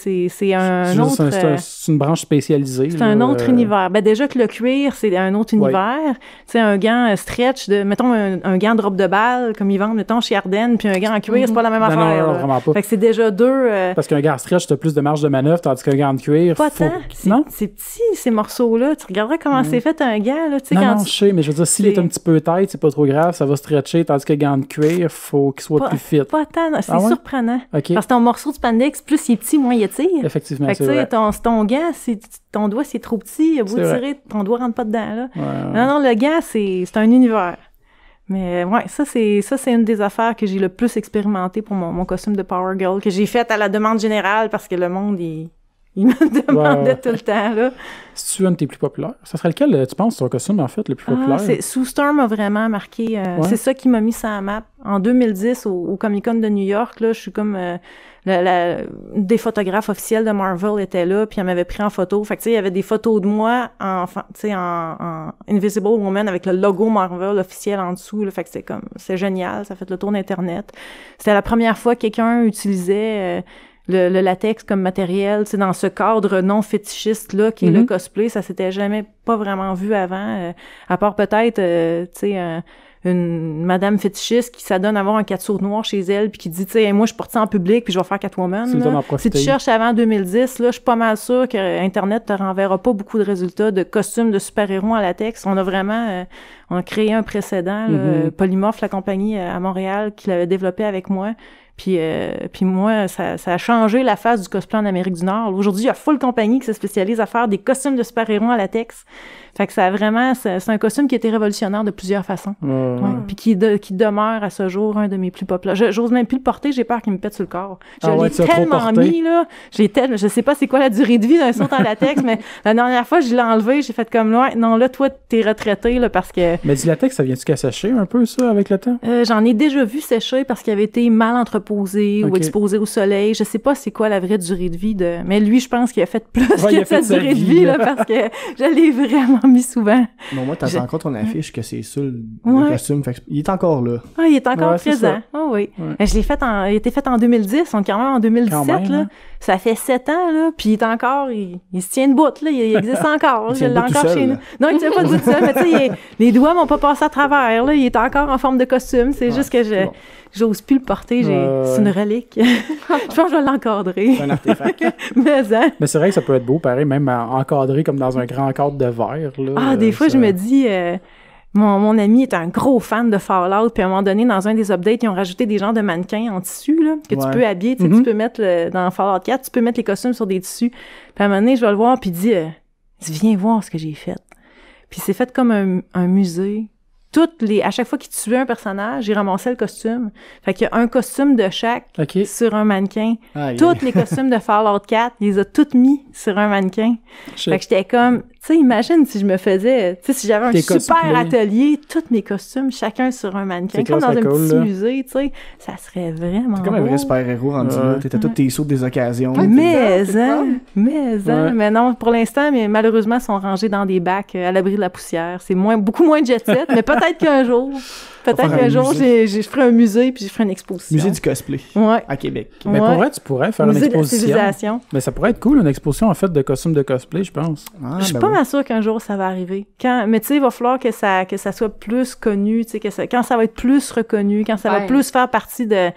un autre... C'est une branche spécialisée. C'est un autre univers. Ben déjà que le cuir, c'est un autre univers. Tu sais, un gant stretch, mettons un gant de robe de balle, comme ils vendent, mettons, chez Ardennes, puis un gant en cuir, c'est pas la même affaire. Non, vraiment pas. Fait que c'est déjà deux... Parce qu'un gant stretch, t'as plus de marge de manœuvre, tandis qu'un gant de cuir... Pas tant. C'est petit, ces morceaux-là. Tu regarderais comment c'est fait un gant, là. Tu sais, non, je sais, mais je veux dire, s'il est un petit peu tight, c'est pas trop grave, ça va stretcher, tandis qu'un gant de cuir, faut qu'il soit plus fit. Pas tant, c'est surprenant. Okay. Parce que ton morceau de spandex, plus il est petit, moins il étire. Effectivement, fait que, c'est vrai. Ton gant, ton doigt, c'est trop petit, il a beau tirer, ton doigt rentre pas dedans, là. Ouais. Non, le gant, c'est un univers. Mais ouais, ça c'est une des affaires que j'ai le plus expérimenté pour mon costume de Power Girl, que j'ai fait à la demande générale parce que le monde, il me demandait tout le temps, là. Si tu veux un de tes plus populaires, ça serait lequel, tu penses, ton costume, en fait, le plus populaire? Sue Storm a vraiment marqué. C'est ça qui m'a mis sur la map. En 2010, au Comic-Con de New York, là, je suis comme... des photographes officiels de Marvel étaient là, puis elle m'avait pris en photo. Fait que, tu sais, il y avait des photos de moi en Invisible Woman avec le logo Marvel officiel en dessous, là. Fait que c'est génial. Ça a fait le tour d'Internet. C'était la première fois que quelqu'un utilisait... le latex comme matériel, tu sais, dans ce cadre non fétichiste là qui est le cosplay, ça s'était jamais pas vraiment vu avant, à part peut-être, tu sais, une madame fétichiste qui s'adonne à avoir un catsuit noir chez elle puis qui dit, tu sais, moi je porte ça en public puis je vais faire Catwoman. Si tu cherches avant 2010, là, je suis pas mal sûre que Internet te renverra pas beaucoup de résultats de costumes de super-héros en latex. On a créé un précédent, là, Polymorph, la compagnie à Montréal, qui l'avait développé avec moi. Puis moi, ça a changé la face du cosplay en Amérique du Nord. Aujourd'hui, il y a full compagnie qui se spécialise à faire des costumes de super-héros en latex. Fait que ça a vraiment... C'est un costume qui a été révolutionnaire de plusieurs façons. Puis qui demeure à ce jour un de mes plus populaires. J'ose même plus le porter, j'ai peur qu'il me pète sur le corps. Je l'ai tellement mis, là. Je sais pas c'est quoi la durée de vie d'un saut en latex, mais la dernière fois, je l'ai enlevé, j'ai fait comme, non, là, toi, t'es retraité, là, parce que... Mais du latex, ça vient-tu qu'à sécher un peu, ça, avec le temps? J'en ai déjà vu sécher parce qu'il avait été mal entreposé ou exposé au soleil. Je sais pas c'est quoi la vraie durée de vie de... Mais lui, je pense qu'il a fait plus que sa durée de vie, là, parce que je l'ai vraiment mis souvent. Non, moi, t'as encore ton affiche que c'est ça, le costume. Fait il est encore là. Ah, il est encore présent. Ah oui. Ouais. Je l'ai fait il a été fait en 2010, on est quand même en 2017, même, là. Hein? Ça fait 7 ans, là, puis il est encore, il se tient debout, là, il existe encore. Je l'ai encore chez nous. Non, il tient pas debout tout seul, mais tu sais, les doigts m'ont pas passé à travers, là, il est encore en forme de costume, c'est juste que j'ose plus le porter, c'est une relique. Je pense que je vais l'encadrer. C'est un artefact. Mais c'est vrai que ça peut être beau, pareil, même encadré comme dans un grand cadre de verre, là. Ah, des fois, je me dis... Mon ami est un gros fan de Fallout, puis à un moment donné, dans un des updates, ils ont rajouté des genres de mannequins en tissu, là, que tu peux habiller, tu sais, tu peux mettre, dans Fallout 4, tu peux mettre les costumes sur des tissus. Puis à un moment donné, je vais le voir, puis il dit, viens voir ce que j'ai fait. Puis c'est fait comme un musée. À chaque fois qu'il tuait un personnage, il ramassait le costume. Fait qu'il y a un costume de chaque sur un mannequin. Tous les costumes de Fallout 4, il les a tous mis sur un mannequin. Fait que j'étais comme, sais, imagine si je me faisais, tu sais, si j'avais un super atelier, tous mes costumes, chacun sur un mannequin, comme dans un petit musée, tu sais, ça serait vraiment c'est comme un vrai super-héros rendu là. T'étais tous tes sauts des occasions. Mais non, pour l'instant, mais malheureusement, ils sont rangés dans des bacs à l'abri de la poussière. C'est beaucoup moins jet set, mais peut-être qu'un jour... Peut-être qu'un jour, je ferai un musée puis je ferai une exposition. Musée du cosplay. Ouais. À Québec. Mais pour vrai, tu pourrais faire musée une exposition. De la civilisation. Mais ça pourrait être cool, une exposition en fait de costumes de cosplay, je pense. Je suis pas mal sûre qu'un jour ça va arriver. Mais tu sais, il va falloir que ça soit plus connu, tu sais, quand ça va être plus reconnu, quand ça va plus faire partie de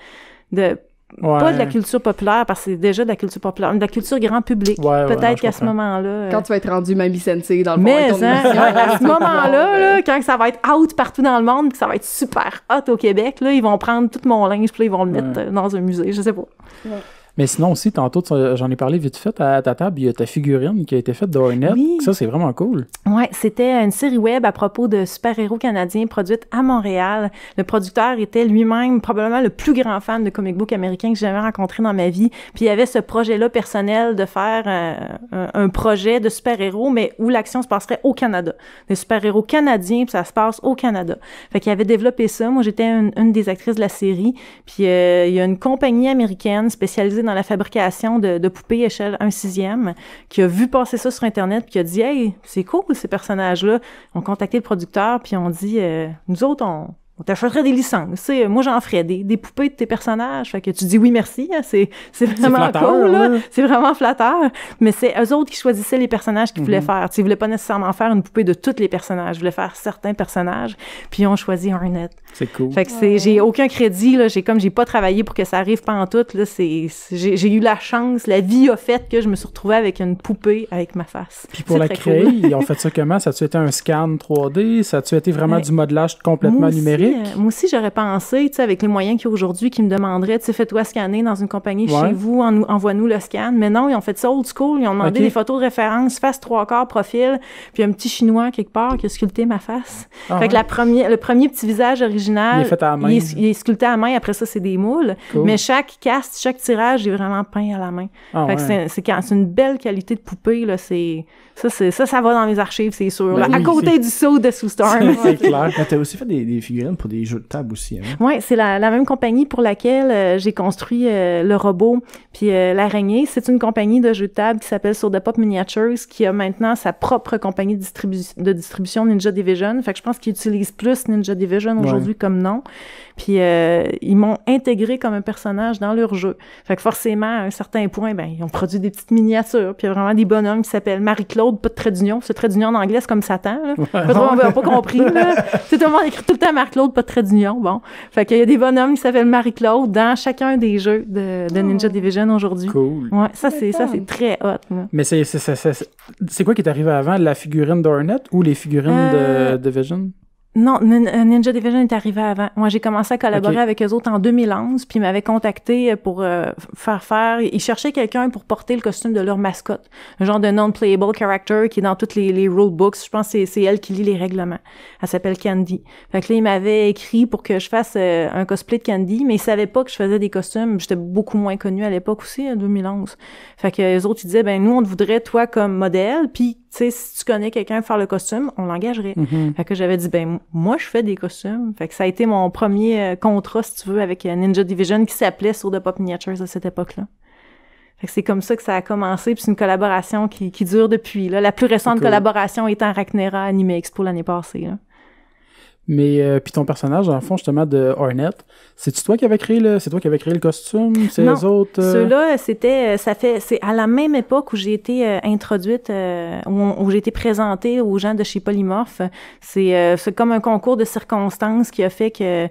pas de la culture populaire, parce que c'est déjà de la culture populaire, mais de la culture grand public. Peut-être qu'à ce moment-là... Quand tu vas être rendu Mamie Sensei dans le mais à ce moment-là, là, quand ça va être out partout dans le monde, que ça va être super hot au Québec, là, ils vont prendre tout mon linge, puis là, ils vont le mettre dans un musée, je sais pas. Ouais. Mais sinon aussi, tantôt, j'en ai parlé vite fait à ta table, il y a ta figurine qui a été faite de Hornet. Oui. Ça, c'est vraiment cool. Ouais, c'était une série web à propos de super-héros canadiens produite à Montréal. Le producteur était lui-même probablement le plus grand fan de comic book américain que j'ai jamais rencontré dans ma vie. Puis il y avait ce projet-là personnel de faire un projet de super-héros, mais où l'action se passerait au Canada. Des super-héros canadiens, puis ça se passe au Canada. Fait qu'il avait développé ça. Moi, j'étais une des actrices de la série. Puis il y a une compagnie américaine spécialisée dans la fabrication de poupées échelle 1/6 qui a vu passer ça sur Internet puis qui a dit « Hey, c'est cool ces personnages-là ». On a contacté le producteur puis on dit « Nous autres, on t'achèterait des licences. T'sais, moi, j'en ferais des poupées de tes personnages. » Fait que tu dis oui, merci. Hein, c'est vraiment flatteur, cool, là. Ouais. C'est vraiment flatteur. Mais c'est eux autres qui choisissaient les personnages qu'ils voulaient faire. T'sais, ils voulaient pas nécessairement faire une poupée de tous les personnages. Ils voulaient faire certains personnages. Puis ils ont choisi Hornet. C'est cool. Fait que j'ai aucun crédit, là. J'ai pas travaillé pour que ça arrive pantoute, là. J'ai eu la chance. La vie a fait que je me suis retrouvée avec une poupée avec ma face. Puis pour la créer, cool. Ils ont fait ça comment? Ça a-tu été un scan 3D? Ça a-tu été vraiment du modelage complètement numérique? Moi aussi, j'aurais pensé, tu sais, avec les moyens qu'il y a aujourd'hui, qui me demanderaient, tu sais, fais-toi scanner dans une compagnie chez vous, envoie-nous le scan. Mais non, ils ont fait ça old school. Ils ont demandé des photos de référence, face 3/4 profil, puis un petit Chinois quelque part qui a sculpté ma face. Fait que le premier petit visage original, il est fait à la main. Il est sculpté à la main. Après ça, c'est des moules. Cool. Mais chaque cast, chaque tirage est vraiment peint à la main. Fait que c'est une belle qualité de poupée, là. Ça va dans mes archives, c'est sûr. Là, à côté du saut de Sue Storm. C'est clair. T'as aussi fait des figurines pour des jeux de table aussi, hein? Oui, c'est la même compagnie pour laquelle j'ai construit le robot puis l'araignée. C'est une compagnie de jeux de table qui s'appelle Soda Pop Miniatures, qui a maintenant sa propre compagnie de distribution Ninja Division. Fait que je pense qu'ils utilisent plus Ninja Division aujourd'hui comme nom. Puis ils m'ont intégré comme un personnage dans leur jeu. Fait que forcément, à un certain point, ils ont produit des petites miniatures. Puis il y a vraiment des bonhommes qui s'appellent Marie-Claude, pas de trait d'union. Ce trait d'union en anglais, c'est comme Satan, là. On n'a pas compris, là. Tout le monde écrit tout le temps Marie-Claude, pas de trait d'union. Bon. Fait qu'il y a des bonhommes qui s'appellent Marie-Claude dans chacun des jeux de Ninja Division aujourd'hui. Cool. Ouais, ça, c'est très hot, là. Mais c'est quoi qui est arrivé avant? La figurine d'Hornet ou les figurines de Division? Non, Ninja Division est arrivé avant. Moi, j'ai commencé à collaborer avec eux autres en 2011, puis ils m'avaient contacté pour faire... Ils cherchaient quelqu'un pour porter le costume de leur mascotte. Un genre de non-playable character qui est dans toutes les rulebooks. Je pense que c'est elle qui lit les règlements. Elle s'appelle Candy. Fait que là, ils m'avaient écrit pour que je fasse un cosplay de Candy, mais ils savaient pas que je faisais des costumes. J'étais beaucoup moins connue à l'époque aussi, en 2011. Fait que les autres, ils disaient, nous, on te voudrait, toi, comme modèle, puis tu sais, si tu connais quelqu'un pour faire le costume, on l'engagerait. Fait que j'avais dit, moi, je fais des costumes. Fait que ça a été mon premier contrat, si tu veux, avec Ninja Division qui s'appelait Soda Pop Miniatures à cette époque-là. Fait que c'est comme ça que ça a commencé, puis c'est une collaboration qui dure depuis, là. La plus récente collaboration étant Racnera Anime Expo l'année passée, là. Mais puis ton personnage, dans le fond, justement, de Hornet, c'est toi qui avais créé le costume? C'est non, les autres? Ceux-là, c'est à la même époque où j'ai été introduite, où j'ai été présentée aux gens de chez Polymorph. C'est comme un concours de circonstances qui a fait que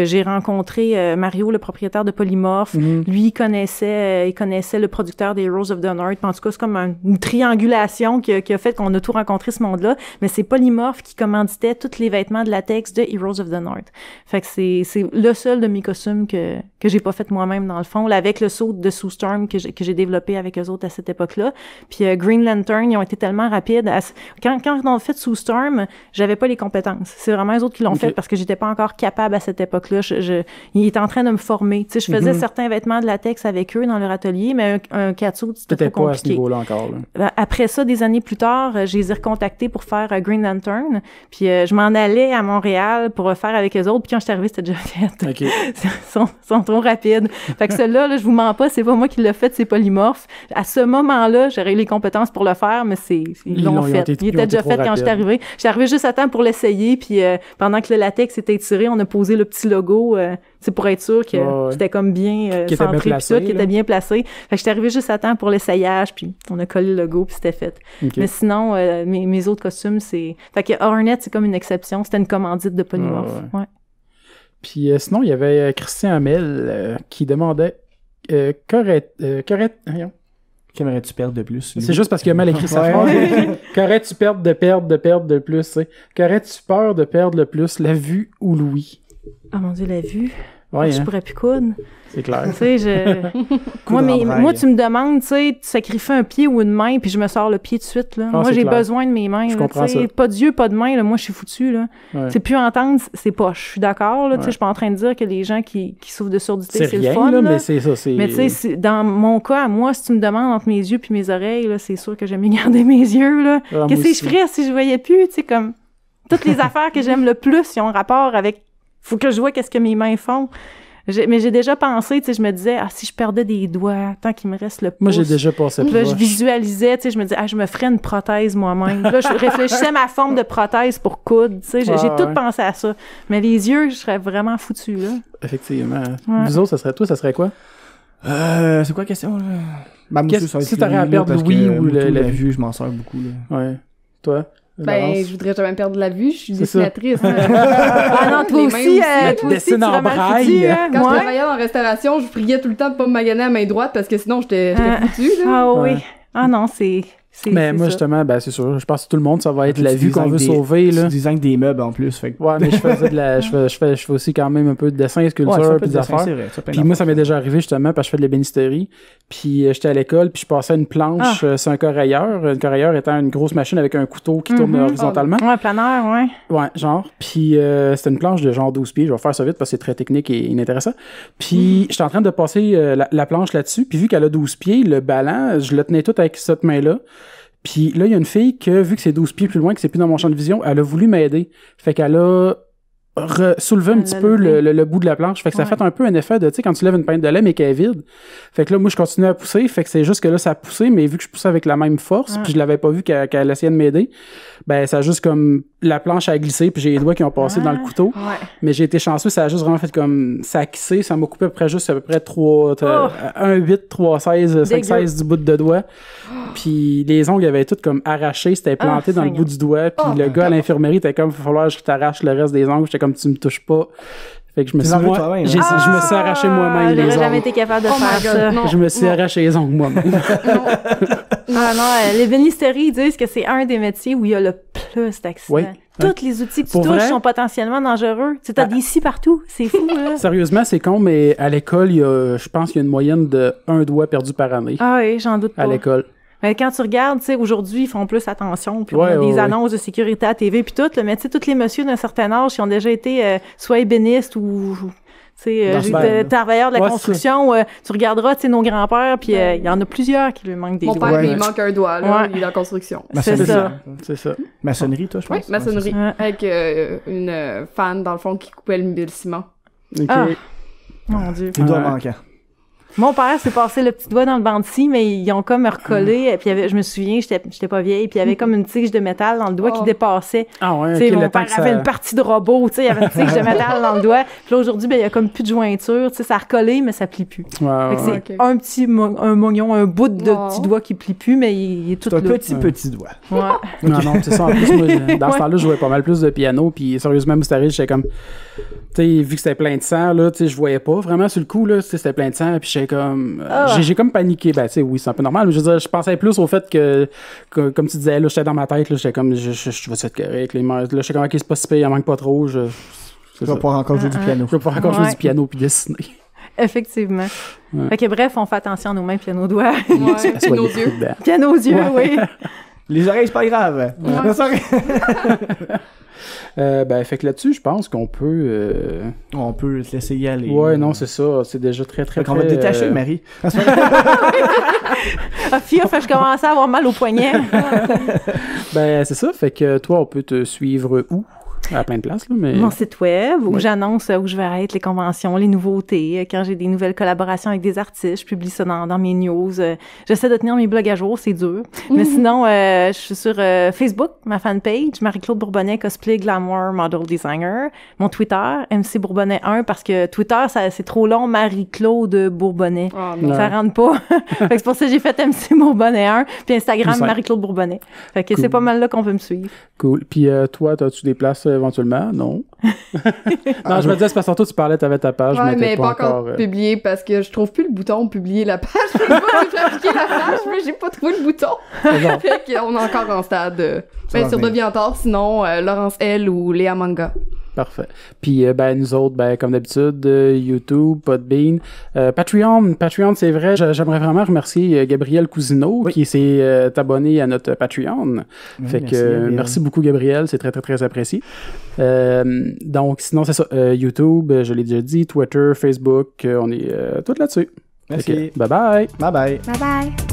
j'ai rencontré Mario, le propriétaire de Polymorph. Lui, il connaissait le producteur des Heroes of the North. En tout cas, c'est comme une triangulation qui a fait qu'on a tout rencontré ce monde-là. Mais c'est Polymorph qui commanditait tous les vêtements de latex de Heroes of the North. Fait que c'est le seul de mes costumes que j'ai pas fait moi-même, dans le fond, là, avec le saut de Sue Storm que j'ai développé avec eux autres à cette époque-là. Puis Green Lantern, ils ont été tellement rapides. Quand on a fait Sue Storm, j'avais pas les compétences. C'est vraiment eux autres qui l'ont fait parce que j'étais pas encore capable capable à cette époque-là. Il était en train de me former. Tu sais, je faisais certains vêtements de latex avec eux dans leur atelier, mais un catsuit, c'était trop compliqué. Pas à ce niveau-là encore. Là. Après ça, des années plus tard, je les ai recontactés pour faire Green Lantern. Puis je m'en allais à Montréal pour le faire avec eux autres. Puis quand je suis arrivée, c'était déjà fait. Okay. Ils sont trop rapides. Fait que ceux-là, là, je vous mens pas, c'est pas moi qui l'ai fait, c'est Polymorphe. À ce moment-là, j'aurais eu les compétences pour le faire, mais ils l'ont fait. Il était déjà fait quand j'étais arrivée. J'étais arrivée juste à temps pour l'essayer, puis pendant que le latex était étiré, on a posé le petit logo, c'est pour être sûr que c'était comme bien centré, puis tout, qui était bien placé. Fait que j'étais arrivée juste à temps pour l'essayage, puis on a collé le logo, puis c'était fait. Okay. Mais sinon, mes autres costumes, c'est... Fait que Hornet, c'est comme une exception. C'était une commandite de Polymorphe. Ouais. Puis sinon, il y avait Christian Hamel qui demandait qu'aimerais-tu perdre de plus? C'est juste parce qu'il a mal écrit sa phrase. Qu'aurais-tu perdre de plus, tu sais? Qu'aurais-tu peur de perdre le plus, la vue ou l'ouïe? Ah mon Dieu, la vue? Ouais, je pourrais plus coudre. C'est clair. Tu sais, moi, tu me demandes, tu sais, tu sacrifies un pied ou une main, puis je me sors le pied tout de suite, là. Moi, j'ai besoin de mes mains. Je comprends ça. Pas d'yeux, pas de main, là. Moi, je suis foutue, là. Ouais. C'est plus entendre, c'est pas. Je suis d'accord, là. Tu sais, je suis pas en train de dire que les gens qui souffrent de surdité, c'est le fun, là. Mais c'est ça, c'est... Mais tu sais, dans mon cas, moi, si tu me demandes entre mes yeux puis mes oreilles, là, c'est sûr que j'aime bien garder mes yeux, là. Qu'est-ce que je ferais si je voyais plus, tu sais, comme... Toutes les affaires que j'aime le plus, ils ont rapport avec... Faut que je vois qu'est-ce que mes mains font. Mais j'ai déjà pensé, tu sais, je me disais, si je perdais des doigts, tant qu'il me reste le pouce. Moi, j'ai déjà pensé là, je visualisais, tu sais, je me disais, je me ferais une prothèse moi-même. Là, je réfléchissais ma forme de prothèse pour coudre, tu sais, j'ai tout pensé à ça. Mais les yeux, je serais vraiment foutue, là. Effectivement. Vous autres, ça serait quoi? C'est quoi la question, là? Si t'aurais à perdre l'ouïe ou la vue, je m'en sers beaucoup, là. Ouais. Toi? Je voudrais jamais perdre la vue, je suis dessinatrice. Ah non, toi aussi, tu dessines en braille. Quand je travaillais en restauration, je priais tout le temps de pas me maganer à main droite parce que sinon j'étais foutue. Ah oui. Ah non, c'est... Mais moi, justement, c'est sûr. Je pense que tout le monde, ça va être la vue qu'on veut sauver. Tu designes des meubles en plus. Fait que... Ouais, mais je fais aussi quand même un peu de dessin, sculpture, puis des affaires. Puis moi, ça m'est déjà arrivé, justement, parce que je fais de l'ébénisterie. Puis j'étais à l'école, puis je passais une planche sur un corailleur. Un corailleur étant une grosse machine avec un couteau qui tourne horizontalement. Ouais, planeur, ouais. Ouais, genre. Puis c'était une planche de genre 12 pieds. Je vais faire ça vite parce que c'est très technique et inintéressant. Puis j'étais en train de passer la planche là-dessus. Puis vu qu'elle a 12 pieds, le ballon, je le tenais tout avec cette main-là. Puis là, il y a une fille que, vu que c'est 12 pieds plus loin, que c'est plus dans mon champ de vision, elle a voulu m'aider. Fait qu'elle a soulevé un petit peu le bout de la planche. Fait que ça fait un peu un effet de, tu sais, quand tu lèves une pinte de lait, mais qu'elle est vide. Fait que là, moi, je continue à pousser. Fait que c'est juste que là, ça a poussé, mais vu que je poussais avec la même force, puis je l'avais pas vu qu'elle essayait de m'aider, ça a juste comme, la planche a glissé, puis j'ai les doigts qui ont passé dans le couteau. Ouais. Mais j'ai été chanceux, ça a juste vraiment fait comme, ça a glissé, ça m'a coupé à peu près 1, 8, 3, 16, 5, 16 du bout de doigt. Puis les ongles avaient tout comme arraché, c'était planté dans le bout du doigt. Puis le gars à l'infirmerie était comme, il va falloir que je t'arrache le reste des ongles. J'étais comme, tu me touches pas. Fait que je me suis arraché moi-même les ongles. J'aurais jamais été capable de faire ça. Je me suis arraché les ongles moi-même. Les bénisteries, ils disent que c'est un des métiers où il y a le plus d'accidents. Oui. Tous les outils que tu touches sont potentiellement dangereux. Tu as des scies partout. C'est fou, là. Sérieusement, c'est con, mais à l'école, je pense qu'il y a une moyenne de 1 doigt perdu par année. Ah oui, j'en doute pas. À l'école. Mais quand tu regardes, tu sais, aujourd'hui, ils font plus attention, puis on a des annonces de sécurité à TV, puis tout, mais tu sais, tous les messieurs d'un certain âge qui ont déjà été soit ébénistes ou... Tu sais, travailleurs de la construction, tu regarderas, tu sais, nos grands-pères, puis il y en a plusieurs qui lui manquent des doigts. Mon père, il manque un doigt, là, il est en construction. C'est ça. C'est ça. Maçonnerie, toi, je pense. Oui, maçonnerie. Avec une fan, dans le fond, qui coupait le ciment. OK. Mon Dieu. Les doigts manquants. Mon père s'est passé le petit doigt dans le banc de scie, mais ils ont comme recollé. Puis je me souviens, j'étais pas vieille, puis il y avait comme une tige de métal dans le doigt qui dépassait. Ah ouais, okay, mon père avait une partie de robot, tu sais, il y avait une tige de métal dans le doigt. Puis là, aujourd'hui, il y a comme plus de jointure, tu sais, ça a recollé, mais ça plie plus. C'est un petit un mognon, un bout de petit doigt qui plie plus, mais il est tout là. C'est un petit doigt. Ouais. Non, c'est ça. En plus, moi, dans ce temps-là, je jouais pas mal plus de piano, puis sérieusement, Moustarich, j'étais comme... Tu sais, vu que c'était plein de sang, là, tu sais, je voyais pas vraiment sur le coup, là, c'était plein de sang, puis j'étais comme... J'ai comme paniqué, tu sais, oui, c'est un peu normal, mais je veux dire, je pensais plus au fait que comme tu disais, là, j'étais dans ma tête, là, j'étais comme, je vais être correct, les mains, là, j'étais comme, ok, c'est pas si pire, il en manque pas trop, je vais pouvoir encore jouer du piano. Je vais pouvoir encore jouer du piano puis dessiner. Effectivement. Fait que bref, on fait attention à nos mains puis à nos doigts. Puis nos yeux. Puis à nos yeux, oui. Les oreilles, c'est pas grave. Fait que là-dessus, je pense qu'on peut... On peut se laisser y aller. Ouais, non, c'est ça. C'est déjà très, très, très... On va détacher, Marie. Fia, fait que je commençais à avoir mal au poignet. C'est ça. Fait que toi, on peut te suivre où? À plein de places, là, mais... Mon site web, où j'annonce où je vais être, les conventions, les nouveautés. Quand j'ai des nouvelles collaborations avec des artistes, je publie ça dans mes news. J'essaie de tenir mes blogs à jour, c'est dur. Mais sinon, je suis sur Facebook, ma fanpage, Marie-Claude Bourbonnais, cosplay, glamour, model designer. Mon Twitter, MC Bourbonnais 1, parce que Twitter, c'est trop long, Marie-Claude Bourbonnais. Ça rentre pas. Fait que c'est pour ça que j'ai fait MC Bourbonnais 1, puis Instagram, Marie-Claude Bourbonnais. Fait que c'est pas mal là qu'on peut me suivre. Cool. Puis toi, as-tu des places éventuellement? Non. Non, je me disais, c'est parce que toi, tu parlais, t'avais ta page, mais pas encore publié parce que je trouve plus le bouton publier la page. Je sais pas si j'ai appliqué la page, mais j'ai pas trouvé le bouton. Fait qu'on est encore en stade. Sur DeviantArt, sinon, Laurence L ou Léa Manga. Parfait. Puis, nous autres, comme d'habitude, YouTube, Podbean, Patreon, c'est vrai, j'aimerais vraiment remercier Gabriel Cousineau qui s'est abonné à notre Patreon. Fait que merci beaucoup, Gabriel, c'est très, très, très apprécié. Donc, sinon, c'est ça, YouTube, je l'ai déjà dit, Twitter, Facebook, on est tout là-dessus. Merci. Bye-bye. Bye-bye. Bye-bye.